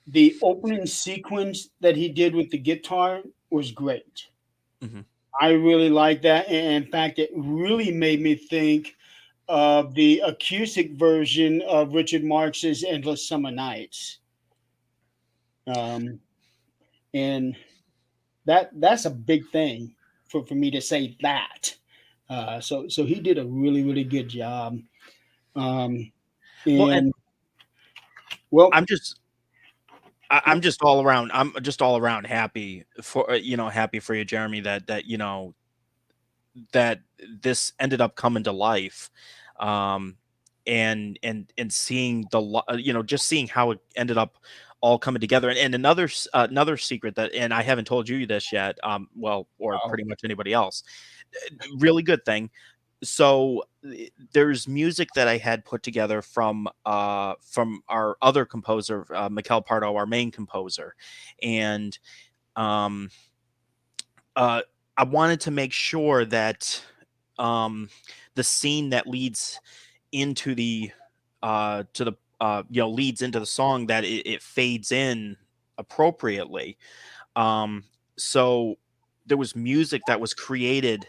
the opening sequence that he did with the guitar was great. mhm. I really like that. And in fact, it really made me think of the acoustic version of Richard Marx's Endless Summer Nights. Um, and that's a big thing for me to say that. So he did a really good job. Um, Well, and and well, I'm just I'm just all around. I'm just all around happy for happy for you, Jeremy. That that this ended up coming to life, um, and seeing just seeing how it ended up all coming together. And another secret that, and I haven't told you this yet. Well, or oh, pretty much anybody else. Really good thing. So there's music that I had put together from our other composer, Mikel Pardo, our main composer, and um uh I wanted to make sure that um the scene that leads into the to the leads into the song, that it fades in appropriately. um so there was music that was created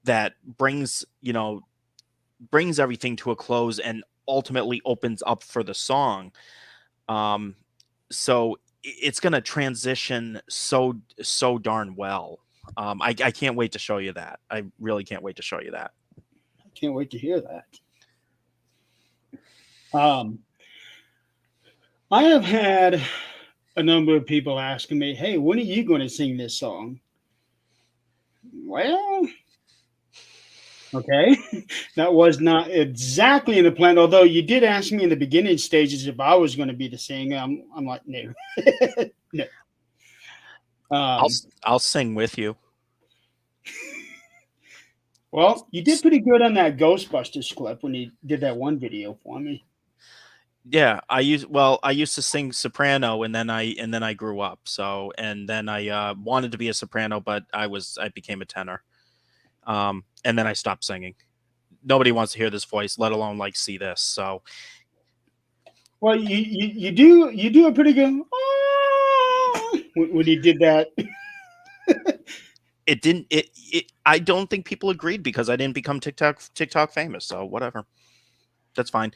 that brings everything to a close and ultimately opens up for the song. Um, so it's gonna transition so darn well. I can't wait to show you that. I really can't wait to show you that. I can't wait to hear that. Um, I have had a number of people asking me, "Hey, when are you going to sing this song?" Well, okay, that was not exactly in the plan. Although you did ask me in the beginning stages if I was going to be the singer. I'm like, no, no. Um, I'll sing with you. well, you did pretty good on that Ghostbusters clip when you did that one video for me. Yeah, I used to sing soprano, and then I grew up. So, and then I wanted to be a soprano, but I became a tenor. And then I stopped singing. Nobody wants to hear this voice, let alone like see this. So Well, you do a pretty good when you did that. it didn't it I don't think people agreed because I didn't become TikTok famous. So whatever. That's fine.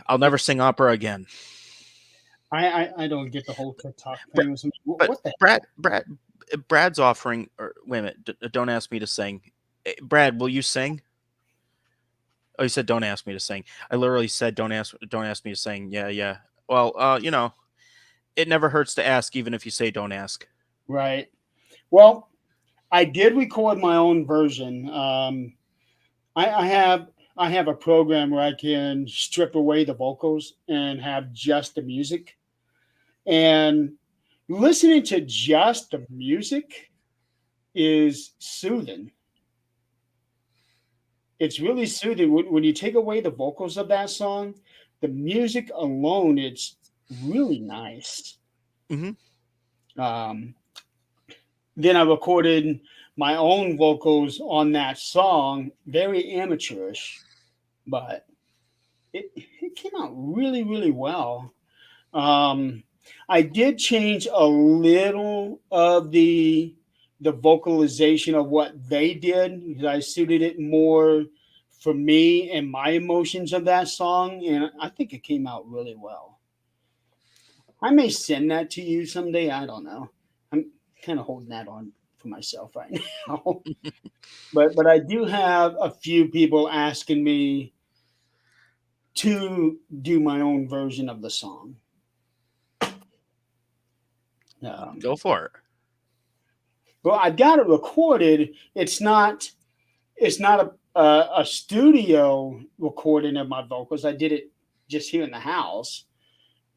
I'll never sing opera again. I don't get the whole TikTok Br- famous. But What the Brad's offering. Or wait a minute, don't ask me to sing. Brad, will you sing? Oh, you said don't ask me to sing. I literally said don't ask me to sing. Yeah, yeah. Well, it never hurts to ask, even if you say don't ask. right? Well, I did record my own version. I have a program where I can strip away the vocals and have just the music. And listening to just the music is soothing. It's really soothing when you take away the vocals of that song. The music alone, it's really nice. Hmm. Um, then I recorded my own vocals on that song, very amateurish, but it came out really, really well. Um, I did change a little of the vocalization of what they did because I suited it more for me and my emotions of that song, and I think it came out really well. I may send that to you someday. I don't know. I'm kind of holding that on for myself right now. But I do have a few people asking me to do my own version of the song. Um, Go for it. well, I got it recorded. It's not a studio recording of my vocals. I did it just here in the house.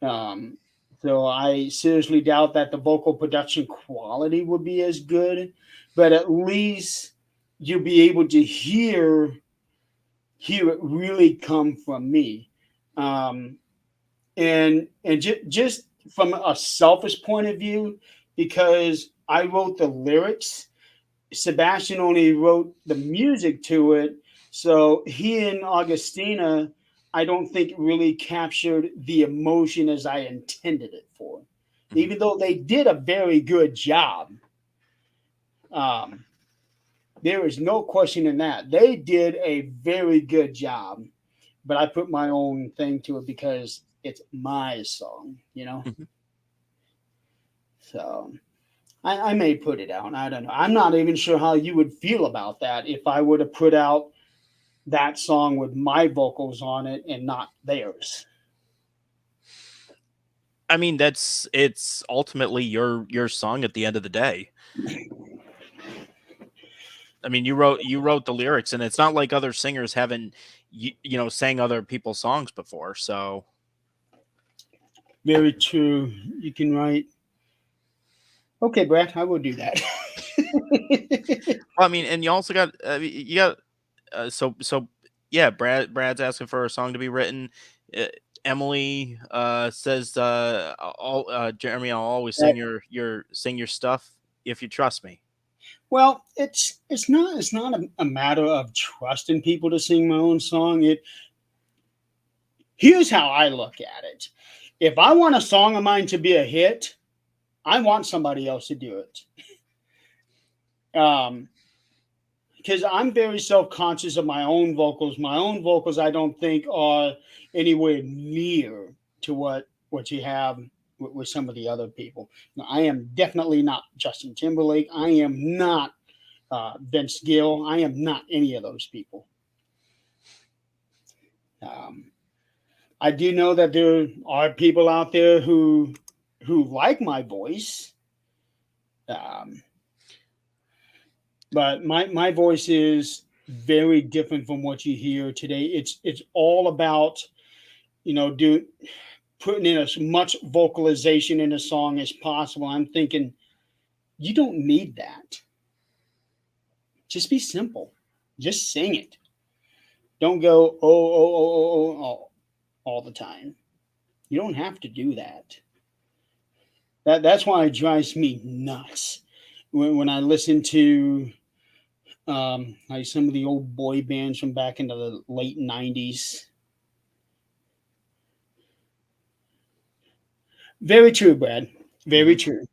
Um, so I seriously doubt that the vocal production quality would be as good, but at least you'll be able to hear it really come from me. Um, and just from a selfish point of view, because I wrote the lyrics, Sebastian only wrote the music to it. So he and Augustina, I don't think really captured the emotion as I intended it for, Hmm. even though they did a very good job. Um, there is no question in that. They did a very good job, but I put my own thing to it because it's my song, you know? Hmm. So I may put it out. I don't know. I'm not even sure how you would feel about that if I were to put out that song with my vocals on it and not theirs. I mean, it's ultimately your song at the end of the day. I mean, you wrote the lyrics, and it's not like other singers haven't sang other people's songs before. So Very true. You can write. Okay, Brett, I will do that. well, I mean, and you also got you got so yeah. Brad's asking for a song to be written. Uh, Emily says, "All Jeremy, I'll always sing your stuff if you trust me." Well, it's not a matter of trusting people to sing my own song. It Here's how I look at it. If I want a song of mine to be a hit, I want somebody else to do it. Um, because I'm very self conscious of my own vocals. My own vocals, I don't think, are anywhere near to what you have with some of the other people. Now, I am definitely not Justin Timberlake. I am not Vince Gill. I am not any of those people. Um, I do know that there are people out there who like my voice, um, but my voice is very different from what you hear today. It's all about do putting in as much vocalization in a song as possible. I'm thinking you don't need that. Just be simple. Just sing it. Don't go all the time. You don't have to do that. That's why it drives me nuts when I listen to like some of the old boy bands from back into the late '90s. Very true, Brad. Very Hmm. true.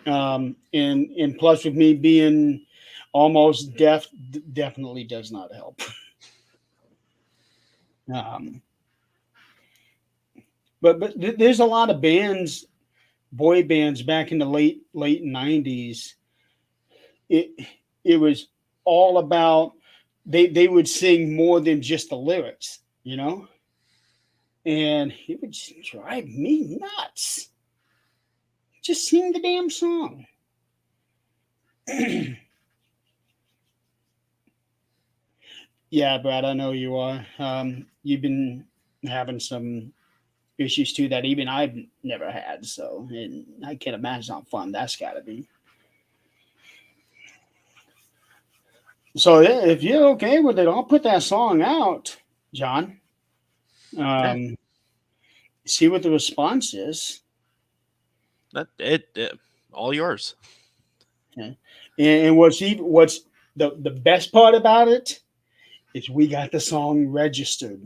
And plus, with me being almost deaf, definitely does not help. Um, there's a lot of bands, boy bands back in the late '90s. It it was all about, they would sing more than just the lyrics, you know, and it would just drive me nuts. Just sing the damn song. Yeah, Brad, I know you are. You've been having some issues too that even I've never had. So, and I can't imagine how fun that's got to be. So, yeah, if you're okay with it, I'll put that song out, John. Yeah, Um, See what the response is. it all yours. Okay. And what's the best part about it is we got the song registered.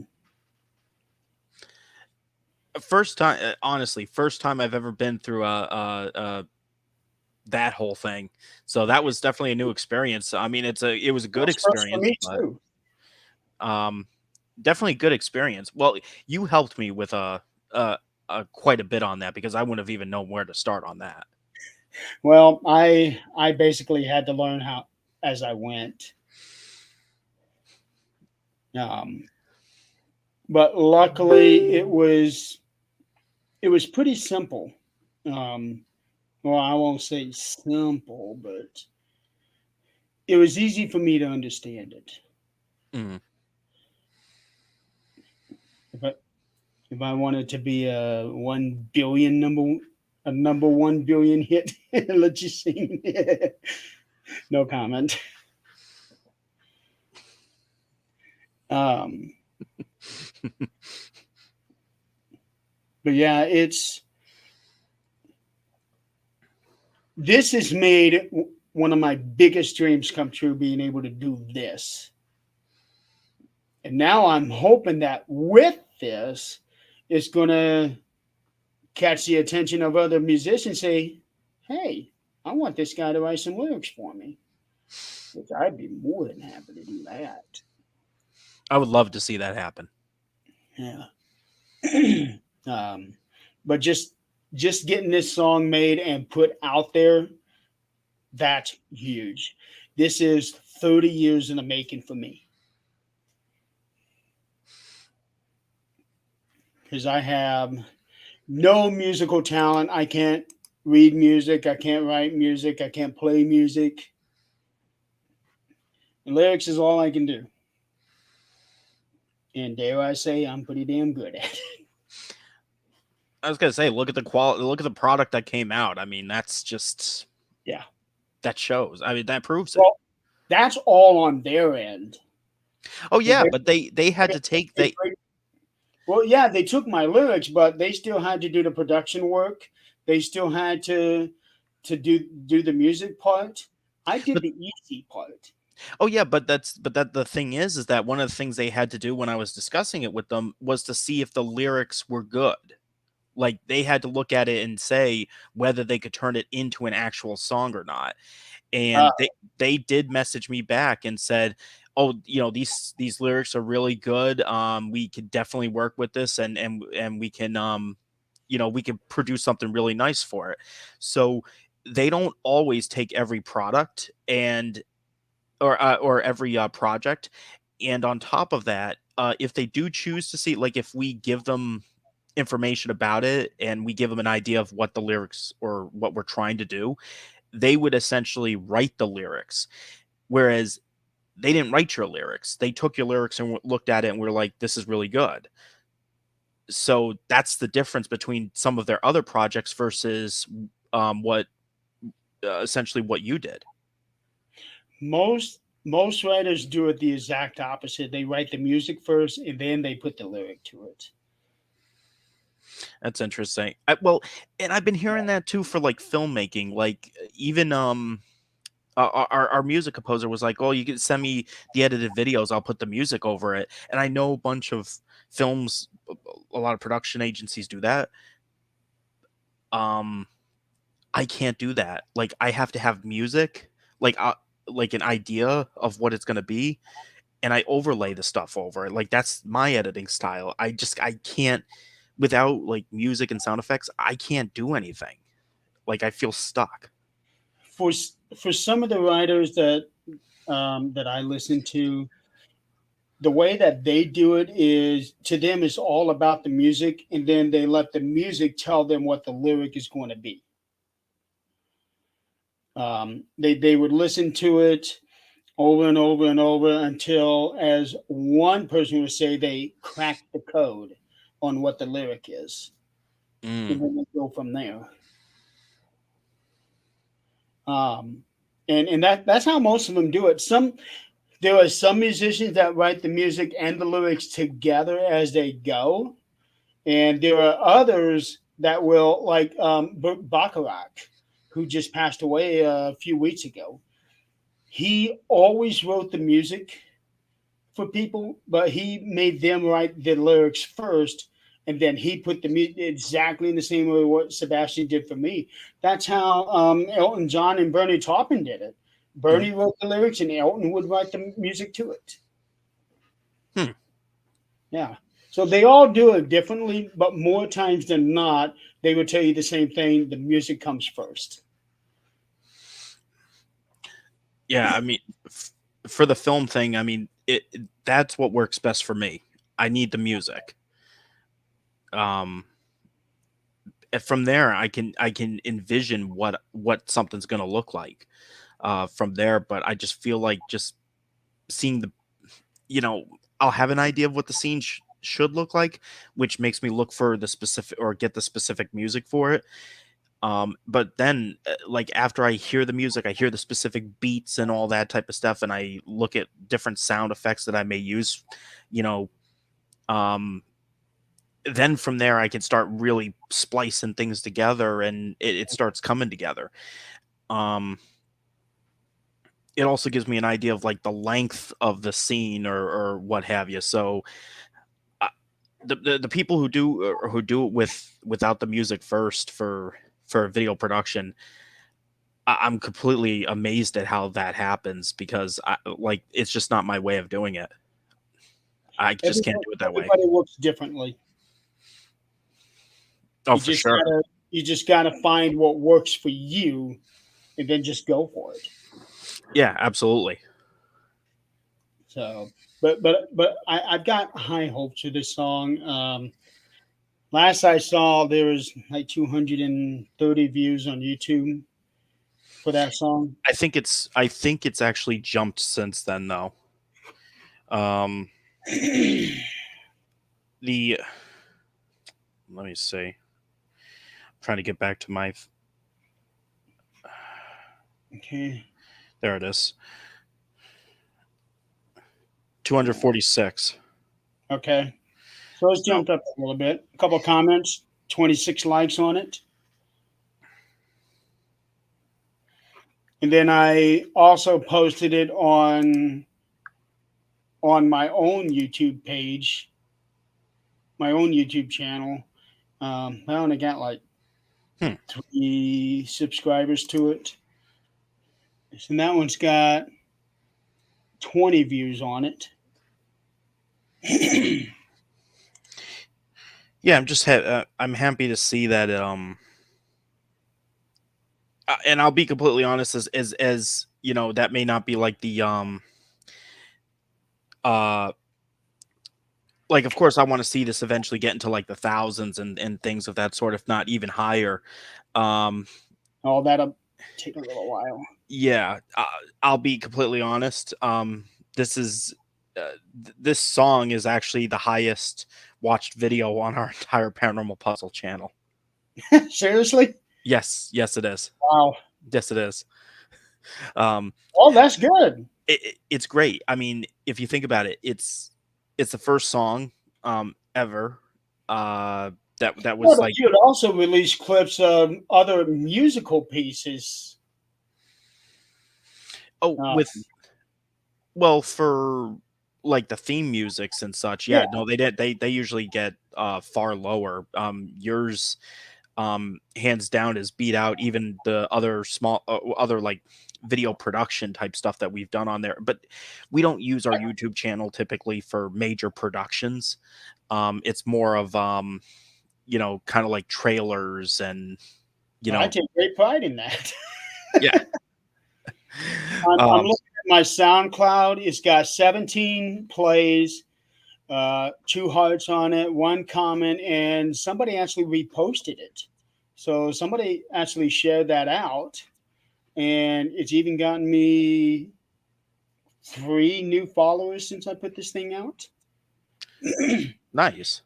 First time, honestly, first time I've ever been through that whole thing. So that was definitely a new experience. I mean, it was a good That's first for experience, me but too. um, definitely a good experience. Well, you helped me with quite a bit on that because I wouldn't have even known where to start on that. Well, I basically had to learn how as I went. Um, but luckily, it was pretty simple. Um, well, I won't say simple, but it was easy for me to understand it. Mm. If I if I wanted to be a number 1 billion hit, let you sing. No comment. Um, but yeah, this has made one of my biggest dreams come true, being able to do this. And now I'm hoping that with this, it's going to catch the attention of other musicians. Say, hey, I want this guy to write some lyrics for me, which I'd be more than happy to do that. I would love to see that happen. Yeah. um, but just getting this song made and put out there, that's huge. This is 30 years in the making for me, because I have no musical talent. I can't read music. I can't write music. I can't play music. And lyrics is all I can do. And dare I say, I'm pretty damn good at it. I was gonna say, look at the quality, look at the product that came out. I mean, that's just Yeah. that shows. I mean, that proves it. Well, that's all on their end. Oh Because yeah, but they had to take they, they well, yeah, they took my lyrics, but they still had to do the production work. They still had to do the music part. I did but the easy part. oh yeah, but that the thing is that one of the things they had to do when I was discussing it with them was to see if the lyrics were good. Like they had to look at it and say whether they could turn it into an actual song or not. Uh, And they did message me back and said, "Oh, you know, these lyrics are really good. We could definitely work with this and we can you know, we can produce something really nice for it." So they don't always take every product and or every project. And on top of that, if they do choose to see, like, if we give them information about it and we give them an idea of what the lyrics or what we're trying to do, they would essentially write the lyrics. Whereas they didn't write your lyrics. They took your lyrics and looked at it and were like, this is really good. So that's the difference between some of their other projects versus what essentially what you did. most writers do it the exact opposite. They write the music first and then they put the lyric to it. That's interesting. Well, and I've been hearing that too for like filmmaking. Like even our music composer was like, "Oh, you can send me the edited videos. I'll put the music over it." And I know a bunch of films, a lot of production agencies do that. Um, I can't do that. Like I have to have music, like like an idea of what it's gonna be, and I overlay the stuff over it. Like that's my editing style. I can't without like music and sound effects, I can't do anything. Like I feel stuck. For some of the writers that I listen to, the way that they do it is, to them is all about the music, and then they let the music tell them what the lyric is going to be. They would listen to it over and over and over until, as one person would say, they crack the code on what the lyric is, and Mm, then they go from there. Um, and that's how most of them do it. There are some musicians that write the music and the lyrics together as they go, and there are others that will, like Bacharach, who just passed away a few weeks ago. He always wrote the music for people, but he made them write the lyrics first, and then he put the music exactly in the same way what Sebastian did for me. That's how Elton John and Bernie Taupin did it. mm, Bernie wrote the lyrics, and Elton would write the music to it. hmm. Yeah. So they all do it differently, but more times than not, they would tell you the same thing. The music comes first. Yeah, I mean, for the film thing, I mean, that's what works best for me. I need the music. Um, and from there, I can envision what something's gonna look like. From there, but I just feel like just seeing the, you know, I'll have an idea of what the scene should look like, which makes me look for the specific or get the specific music for it. But then, like after I hear the music, I hear the specific beats and all that type of stuff, and I look at different sound effects that I may use, you know, um, then from there I can start really splicing things together, and it starts coming together. Um, it also gives me an idea of like the length of the scene or what have you. So uh, the people who do it without the music first for video production, I'm completely amazed at how that happens because like it's just not my way of doing it. I just can't do it that way. Everybody works differently. Oh, You for just sure. gotta you just gotta find what works for you, and then just go for it. Yeah, absolutely. So, I've got high hopes for this song. Last I saw, there was like 230 views on YouTube for that song. I think it's actually jumped since then though. Um, the let me see. I'm trying to get back to my. Okay. There it is. 246. Okay. So it's So jumped up a little bit. A couple of comments, 26 likes on it. And then I also posted it on my own YouTube page, my own YouTube channel. I only got like hmm. 3 subscribers to it. And that one's got 20 views on it. Yeah, I'm happy to see that. And I'll be completely honest, as you know, that may not be like the uh like of course I want to see this eventually get into like the thousands and things of that sort, if not even higher. Um, Oh, that'll take a little while. yeah, I'll be completely honest. This is this song is actually the highest watched video on our entire Paranormal Puzzle channel. Seriously? Yes, yes, it is. Wow. Yes, it is. Um, Oh, that's good. it's great. I mean, if you think about it, it's the first song ever that Yeah, was but like, you had also released clips of other musical pieces. oh, Uh, with, well, for like the theme musics and such. yeah, Yeah, no, they usually get far lower. Yours hands down is beat out even the other small other like video production type stuff that we've done on there. But we don't use our YouTube channel typically for major productions. It's more of kind of like trailers and you I know take great pride in that. yeah. I'm um looking at my SoundCloud. It's got 17 plays, 2 hearts on it, 1 comment, and somebody actually reposted it. So somebody actually shared that out, and it's even gotten me 3 new followers since I put this thing out. Nice.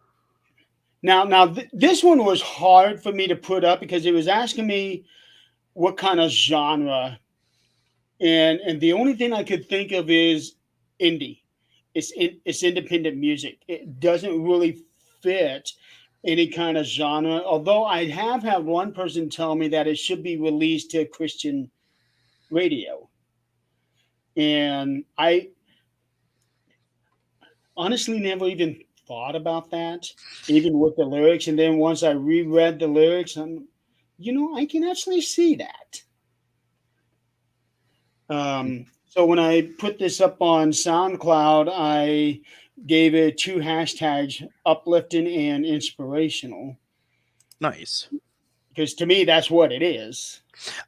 This one was hard for me to put up because it was asking me what kind of genre, and the only thing I could think of is indie. It's independent music. It doesn't really fit any kind of genre. Although I have had one person tell me that it should be released to Christian radio, and I honestly never even thought about that, even with the lyrics. And then once I reread the lyrics, I can actually see that. So when I put this up on SoundCloud, I gave it 2 hashtags: uplifting and inspirational, Nice. because to me, that's what it is.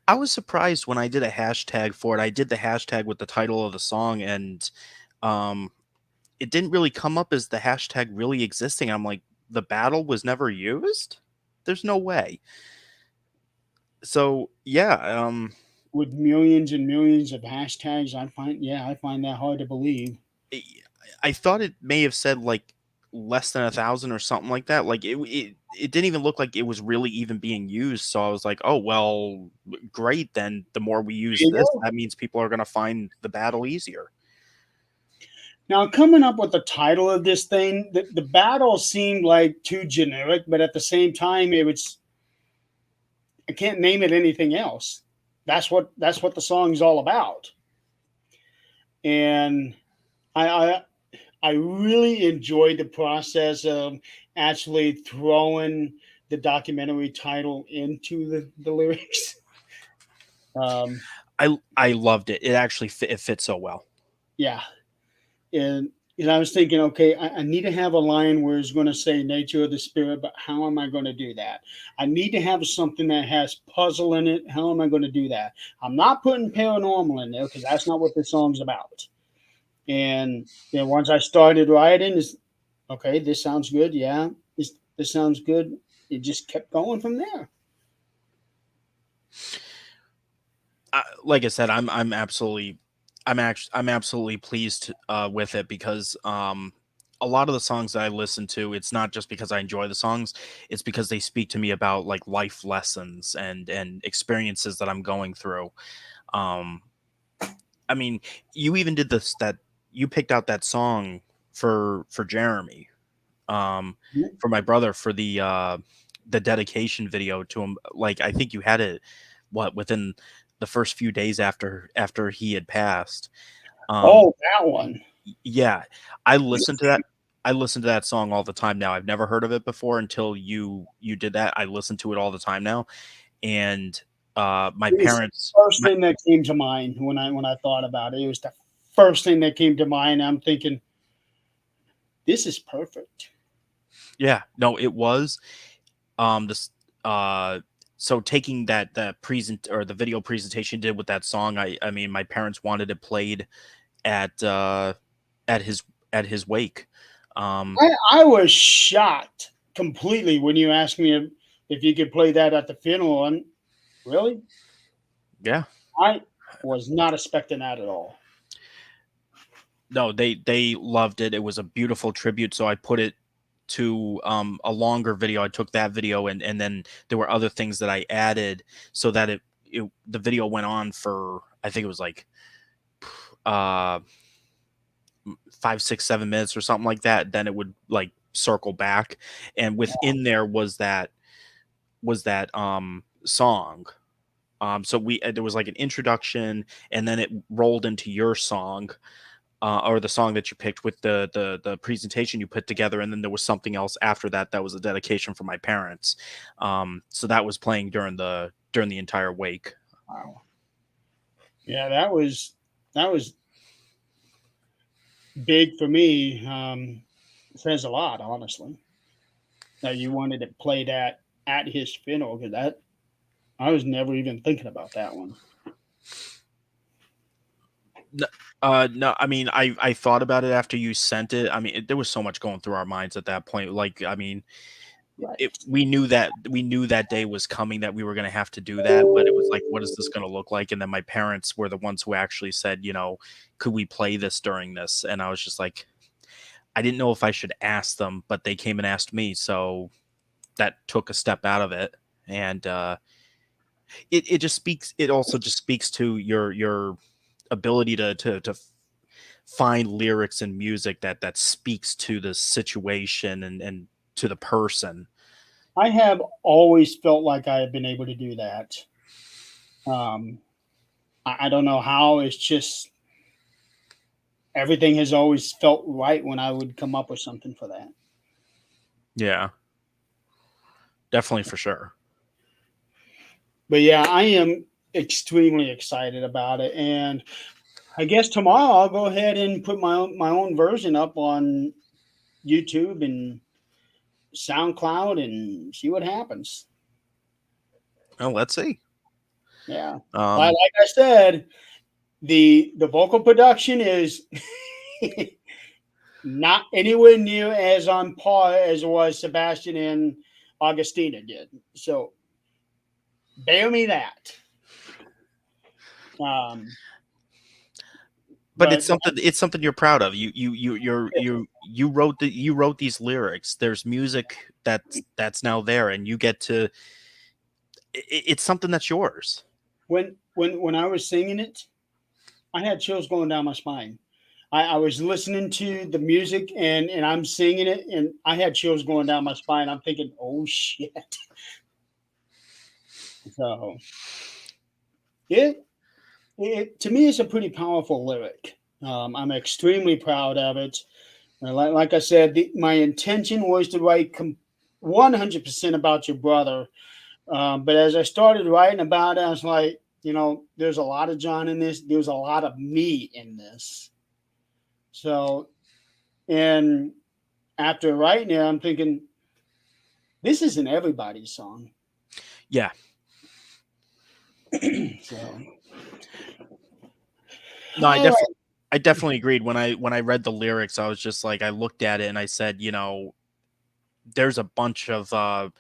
I was surprised when I did a hashtag for it. I did the hashtag with the title of the song, and um it didn't really come up as the hashtag really existing. I'm like, the battle was never used? There's no way. So yeah, With millions and millions of hashtags, I find that hard to believe. I I thought it may have said like less than 1,000 or something like that. Like it didn't even look like it was really even being used. So I was like, oh well, great. Then the more we There use you this, go. that means people are gonna find the battle easier. Now, coming up with the title of this thing, the battle seemed like too generic, but at the same time, I can't name it anything else. That's what the song's all about. And I, I I really enjoyed the process of actually throwing the documentary title into the lyrics. Um, I loved it. It actually it fit so well. yeah, and I was thinking, okay, I need to have a line where it's going to say nature of the spirit, but how am I going to do that? I need to have something that has puzzle in it. How am I going to do that? I'm not putting paranormal in there because that's not what this song's about. And then once I started writing, is okay. This sounds good. Yeah, this sounds good. It just kept going from there. Like I said, I'm absolutely pleased with it because a lot of the songs that I listen to, it's not just because I enjoy the songs, it's because they speak to me about like life lessons and experiences that I'm going through. Um, I mean, you even did this that you picked out that song for Jeremy, um, for my brother for the dedication video to him. Like I think you had it within the first few days after he had passed. Um, Oh, that one. yeah, I listened to that. I listen to that song all the time now. I've never heard of it before until you did that. I listen to it all the time now, and my It was the parents, first thing that came to mind when I thought about it. It was the first thing that came to mind. I'm thinking, this is perfect. yeah, no, it was this uh so taking that present or the video presentation did with that song. I mean, my parents wanted it played at uh at his at his wake. Um I was shocked completely when you asked me if you could play that at the funeral. And really, yeah. I was not expecting that at all. No, they loved it. It was a beautiful tribute, so I put it to a longer video. I took that video and then there were other things that I added so that the video went on for I think it was like uh 5, 6, 7 minutes or something like that. Then it would like circle back, and within there was that song. So there was like an introduction, and then it rolled into your song, or the song that you picked with the presentation you put together, and then there was something else after that that was a dedication for my parents. So that was playing during the entire wake. Wow. Yeah, that was big for me. Says a lot, honestly. that you wanted to play that at his funeral, because that I was never even thinking about that one. No, no, I mean, I thought about it after you sent it. I mean, there was so much going through our minds at that point. Like, I mean, Right. we knew that day was coming, that we were going to have to do that, but it was like, what is this going to look like? And then my parents were the ones who actually said, could we play this during this? And I was just like, I didn't know if I should ask them, but they came and asked me, so that took a step out of it. And it also just speaks to your ability to find lyrics and music that speaks to the situation and to the person. I have always felt like I have been able to do that. Um, I don't know how. It's just everything has always felt right when I would come up with something for that. Yeah, definitely, for sure. But yeah, I am extremely excited about it, and I guess tomorrow I'll go ahead and put my own version up on YouTube and SoundCloud and see what happens. Well, let's see. Yeah, Um, like I said, the vocal production is not anywhere near as on par as it was Sebastian and Augustina did. So bear me that. Um, but but it's something you're proud of. You wrote these lyrics. There's music that's now there, and you get to. It's something that's yours. when I was singing it, I had chills going down my spine. I was listening to the music and I'm singing it and I had chills going down my spine. I'm thinking, oh shit. So it it to me is a pretty powerful lyric. I'm extremely proud of it. Like I said, my intention was to write 100% about your brother. But as I started writing about it, I was like, there's a lot of John in this. There's a lot of me in this. So, and after writing it, I'm thinking, this isn't everybody's song. Yeah. So, No, I all right. definitely I definitely agreed. When I read the lyrics, I was just like, I looked at it and I said, there's a bunch of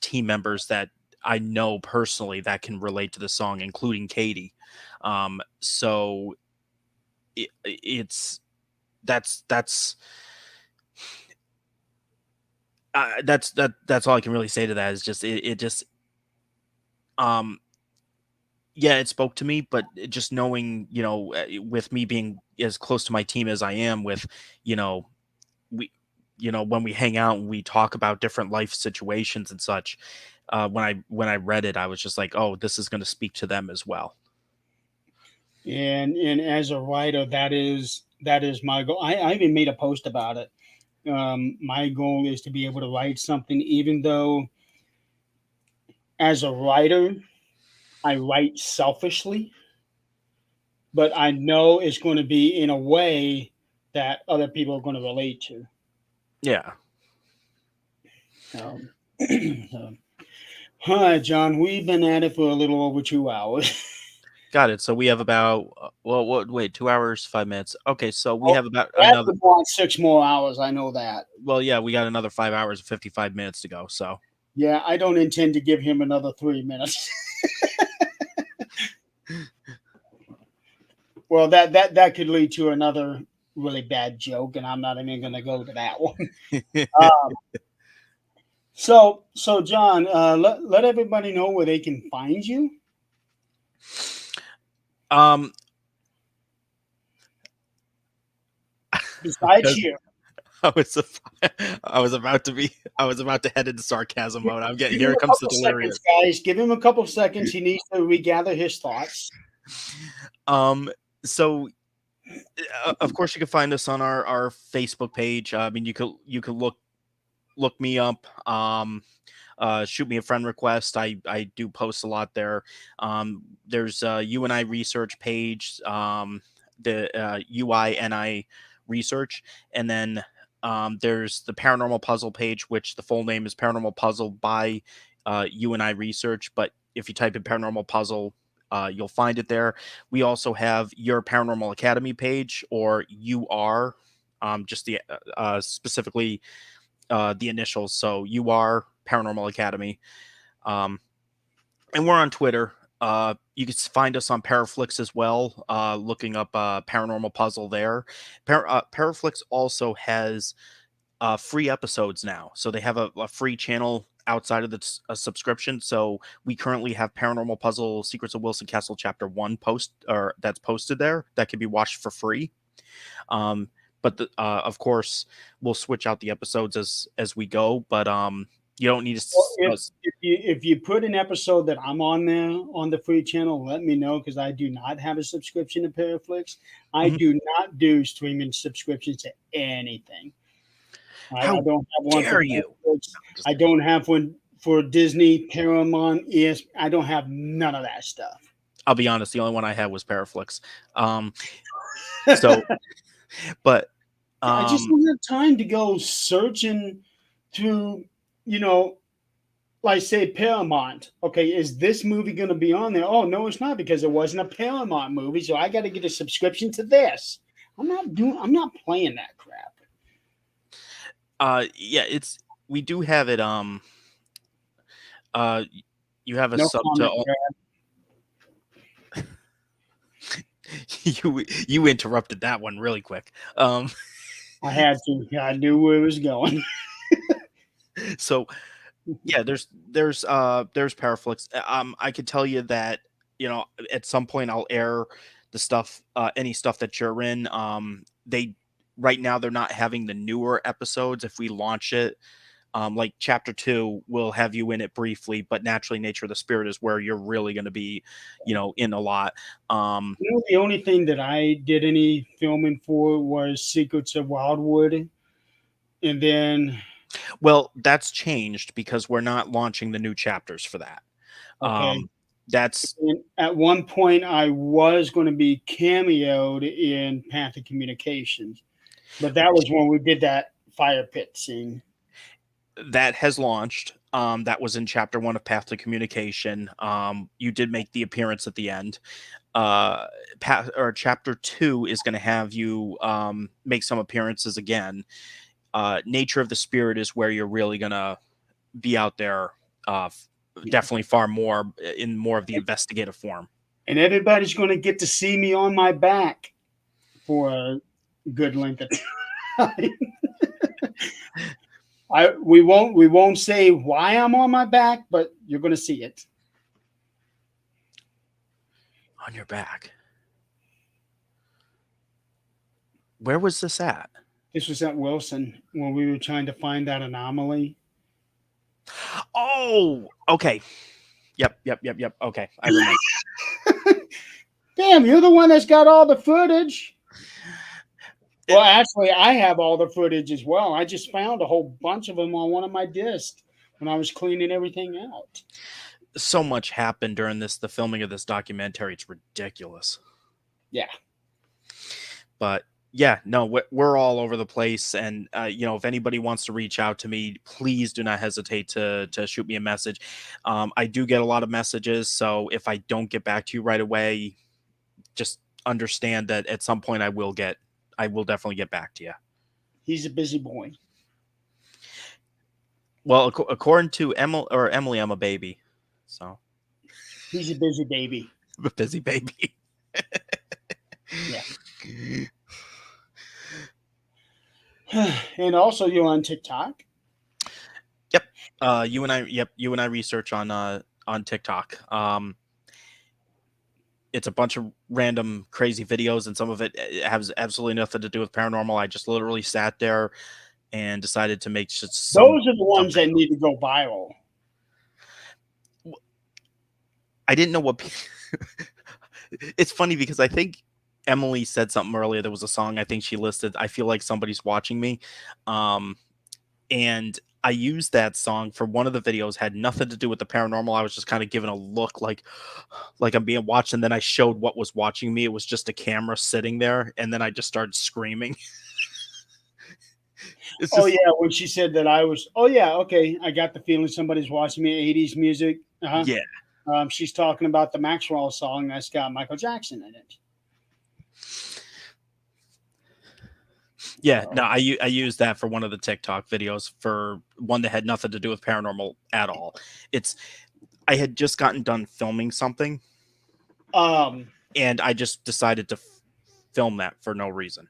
team members that I know personally that can relate to the song, including Katie. So it's that's all I can really say to that, is just it just um yeah, it spoke to me, but just knowing, with me being as close to my team as I am, with, you know, we, when we hang out and we talk about different life situations and such, when I read it, I was just like, oh, this is going to speak to them as well. And as a writer, that is my goal. I even made a post about it. My goal is to be able to write something, even though as a writer, I write selfishly, but I know it's going to be in a way that other people are going to relate to. Yeah. Um, so, all right, John, we've been at it for a little over 2 hours. Got it. So we have about, well, what, wait, 2 hours, 5 minutes. Okay. So we Oh, have about Brad another, would want 6 more hours. I know that. well, yeah, we got another 5 hours and 55 minutes to go. So, Yeah, I don't intend to give him another 3 minutes. Well, that could lead to another really bad joke, and I'm not even going to go to that one. Um, so John, let everybody know where they can find you. um, Besides here, I was I was about to be I was about to head into sarcasm give, mode. I'm getting, give him here a comes the couple seconds, delirious. guys. Give him a couple seconds. He needs to regather his thoughts. Um so of course you can find us on our Facebook page. I mean, you could look me up. Shoot me a friend request. I do post a lot there. There's you and I research page, the UINI research, and then There's the Paranormal Puzzle page, which the full name is Paranormal Puzzle by You and I Research. But if you type in Paranormal Puzzle, you'll find it there. We also have your Paranormal Academy page, or UR, just the specifically the initials. So UR Paranormal Academy. And we're on Twitter. You can find us on Paraflix as well, looking up Paranormal Puzzle there. Paraflix also has free episodes now. So they have a free channel outside of the subscription. So we currently have Paranormal Puzzle Secrets of Wilson Castle Chapter 1 that's posted there that can be watched for free. But of course, we'll switch out the episodes as we go. But you don't need to. Well, if you put an episode that I'm on there on the free channel, let me know, because I do not have a subscription to Paraflix. I Mhm. do not do streaming subscriptions to anything. I How don't have one for dare you? Netflix. I don't have one for Disney, Paramount, ES. I don't have none of that stuff. I'll be honest, the only one I had was Paraflix. So, but I just don't have time to go searching through, you know, like say Paramount. Okay, is this movie going to be on there? Oh no, it's not, because it wasn't a Paramount movie, so I got to get a subscription to this. I'm not playing that crap. yeah, we do have it. Uh, you have a No sub to comment, all. Brad. You interrupted that one really quick. I had to. I knew where it was going. So yeah, there's Paraflix. I could tell you that, at some point I'll air the stuff, any stuff that you're in. They Right now they're not having the newer episodes. If we launch it, like Chapter 2, we'll have you in it briefly, but Naturally Nature of the Spirit is where you're really going to be, in a lot. The only thing that I did any filming for was Secrets of Wildwood, and then Well, that's changed because we're not launching the new chapters for that. okay. That's And at one point, I was going to be cameoed in Panther Communications, but that was when we did that fire pit scene. that has launched. That was in Chapter 1 of Path to Communication. You did make the appearance at the end. Chapter 2 is going to have you make some appearances again. Nature of the Spirit is where you're really going to be out there, definitely far more in more of the investigative form. And everybody's going to get to see me on my back for a good length of time. We won't say why I'm on my back, but you're going to see it. On your back. Where was this at? This was at Wilson when we were trying to find that anomaly. Oh, okay. Yep. Okay, I remember. Damn, you're the one that's got all the footage. Well, actually, I have all the footage as well. I just found a whole bunch of them on one of my discs when I was cleaning everything out. So much happened during the filming of this documentary. It's ridiculous. Yeah. But yeah, no, we're all over the place. And, if anybody wants to reach out to me, please do not hesitate to shoot me a message. I do get a lot of messages. So if I don't get back to you right away, just understand that at some point I will definitely get back to you. He's a busy boy. Well, according to Emily, I'm a baby. So he's a busy baby. I'm a busy baby. Yeah. And also, you're on TikTok. Yep. You and I research on TikTok. It's a bunch of random crazy videos, and some of it has absolutely nothing to do with paranormal. I just literally sat there and decided to make those are the ones something. that need to go viral. I didn't know what. It's funny because I think Emily said something earlier. There was a song I think she listed. I feel like somebody's watching me, and I used that song for one of the videos. Had nothing to do with the paranormal. I was just kind of giving a look like I'm being watched, and then I showed what was watching me. It was just a camera sitting there, and then I just started screaming. It's Oh just yeah, when she said that I was. Oh yeah, okay. I got the feeling somebody's watching me '80s music. yeah, She's talking about the Maxwell song that's got Michael Jackson in it. yeah. No, So, I used that for one of the TikTok videos for one that had nothing to do with paranormal at all. It's I had just gotten done filming something, um, and I just decided to film that for no reason.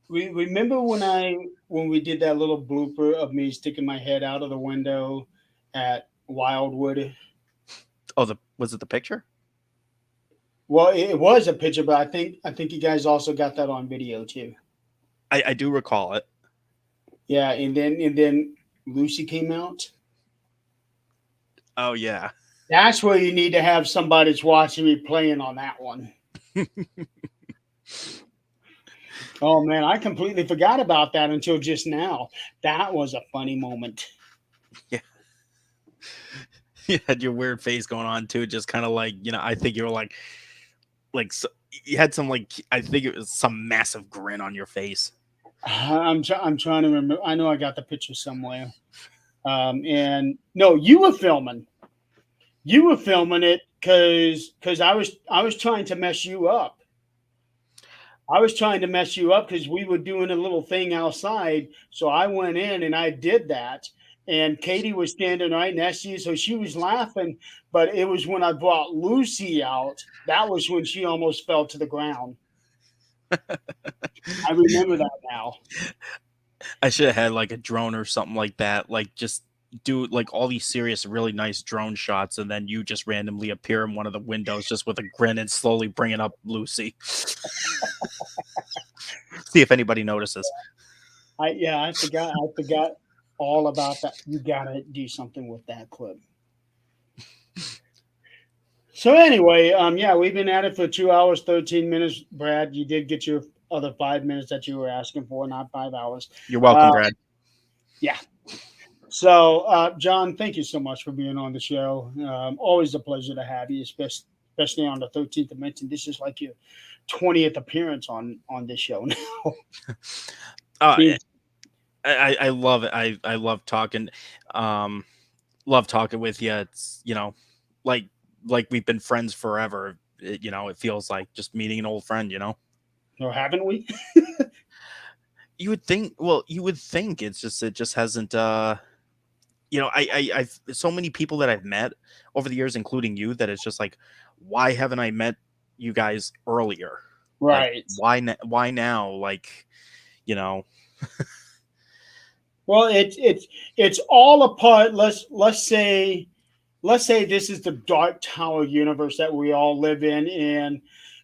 remember when we did that little blooper of me sticking my head out of the window at Wildwood? Oh, the was it the picture? Well, it was a picture, but I think you guys also got that on video too. I do recall it. Yeah, and then Lucy came out. Oh yeah. That's where you need to have somebody that's watching me playing on that one. Oh man, I completely forgot about that until just now. That was a funny moment. Yeah. You had your weird face going on too, just kind of like, I think you were like you had some like I think it was some massive grin on your face. I'm trying to remember. I know I got the picture somewhere. And no, you were filming. You were filming it because I was trying to mess you up. I was trying to mess you up because we were doing a little thing outside. So I went in and I did that. And Katie was standing right next to you, so she was laughing. But it was when I brought Lucy out, that was when she almost fell to the ground. I remember that now. I should have had like a drone or something like that, like just do like all these serious, really nice drone shots, and then you just randomly appear in one of the windows just with a grin and slowly bringing up Lucy. See if anybody notices. I forgot all about that. You gotta do something with that clip. So anyway, yeah, we've been at it for 2 hours, 13 minutes. Brad, you did get your other 5 minutes that you were asking for, not 5 hours. You're Uh, welcome, Brad. yeah. So, John, thank you so much for being on the show. Always a pleasure to have you, especially on the 13th dimension. This is like your 20th appearance on this show now. Uh, Seems- I love it. I um love talking with you. It's like we've been friends forever. It feels like just meeting an old friend. or haven't we? You would think. Well, you would think it just hasn't. I've so many people that I've met over the years, including you, that it's just like, why haven't I met you guys earlier? Like, Right. why now? Like, you know, Well, it's all a part. Let's say this is the Dark Tower universe that we all live in, and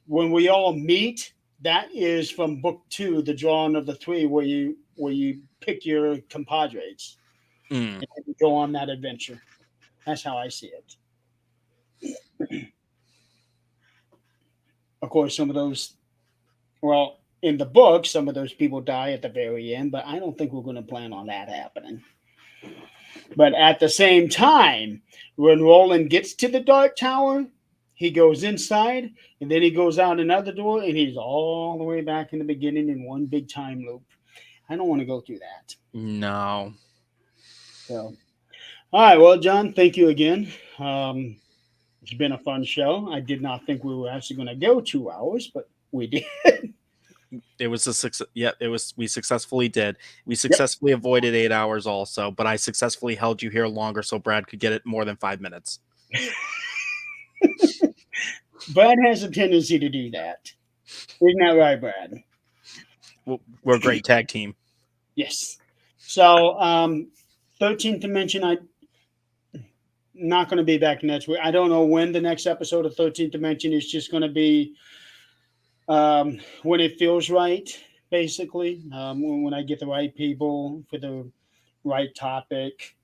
when we all meet, that is from book two, the drawing of the three, where you pick your compadres mm, and you go on that adventure. That's how I see it. Of course, some of those, well, in the book, some of those people die at the very end, but I don't think we're going to plan on that happening. But at the same time, when Roland gets to the Dark Tower, he goes inside and then he goes out another door and he's all the way back in the beginning in one big time loop. I don't want to go through that. no, So, all right. Well, John, thank you again. It's been a fun show. I did not think we were actually going to go 2 hours, but we did. it was a success. Yeah, it was. We successfully did. We Yep. successfully avoided 8 hours, also, but I successfully held you here longer so Brad could get it more than 5 minutes. Brad has a tendency to do that. Isn't that right, Brad? We're a great tag team. Yes. So, 13th Dimension, I'm not going to be back next week. I don't know when the next episode of 13th Dimension is just going to be, when it feels right, basically. When I get the right people for the right topic.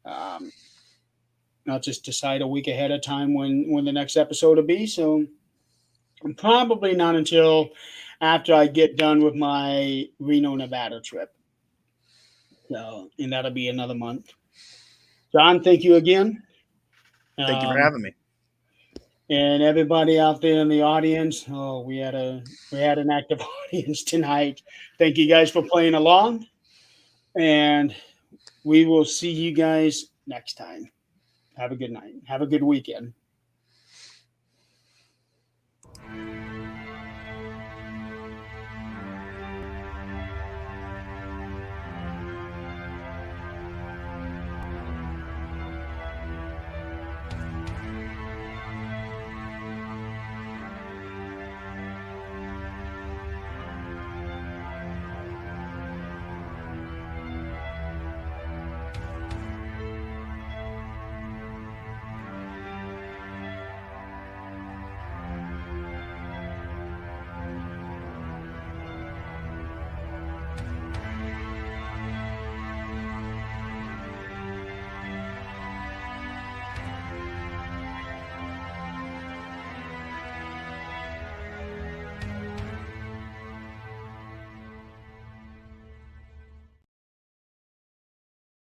Um, I'll just decide a week ahead of time when the next episode will be. So, probably not until after I get done with my Reno, Nevada trip. So, and that'll be another month. John, thank you again. Thank you for Um, having me. and everybody out there in the audience. Oh, we had an active audience tonight. Thank you guys for playing along. And we will see you guys next time. Have a good night. Have a good weekend.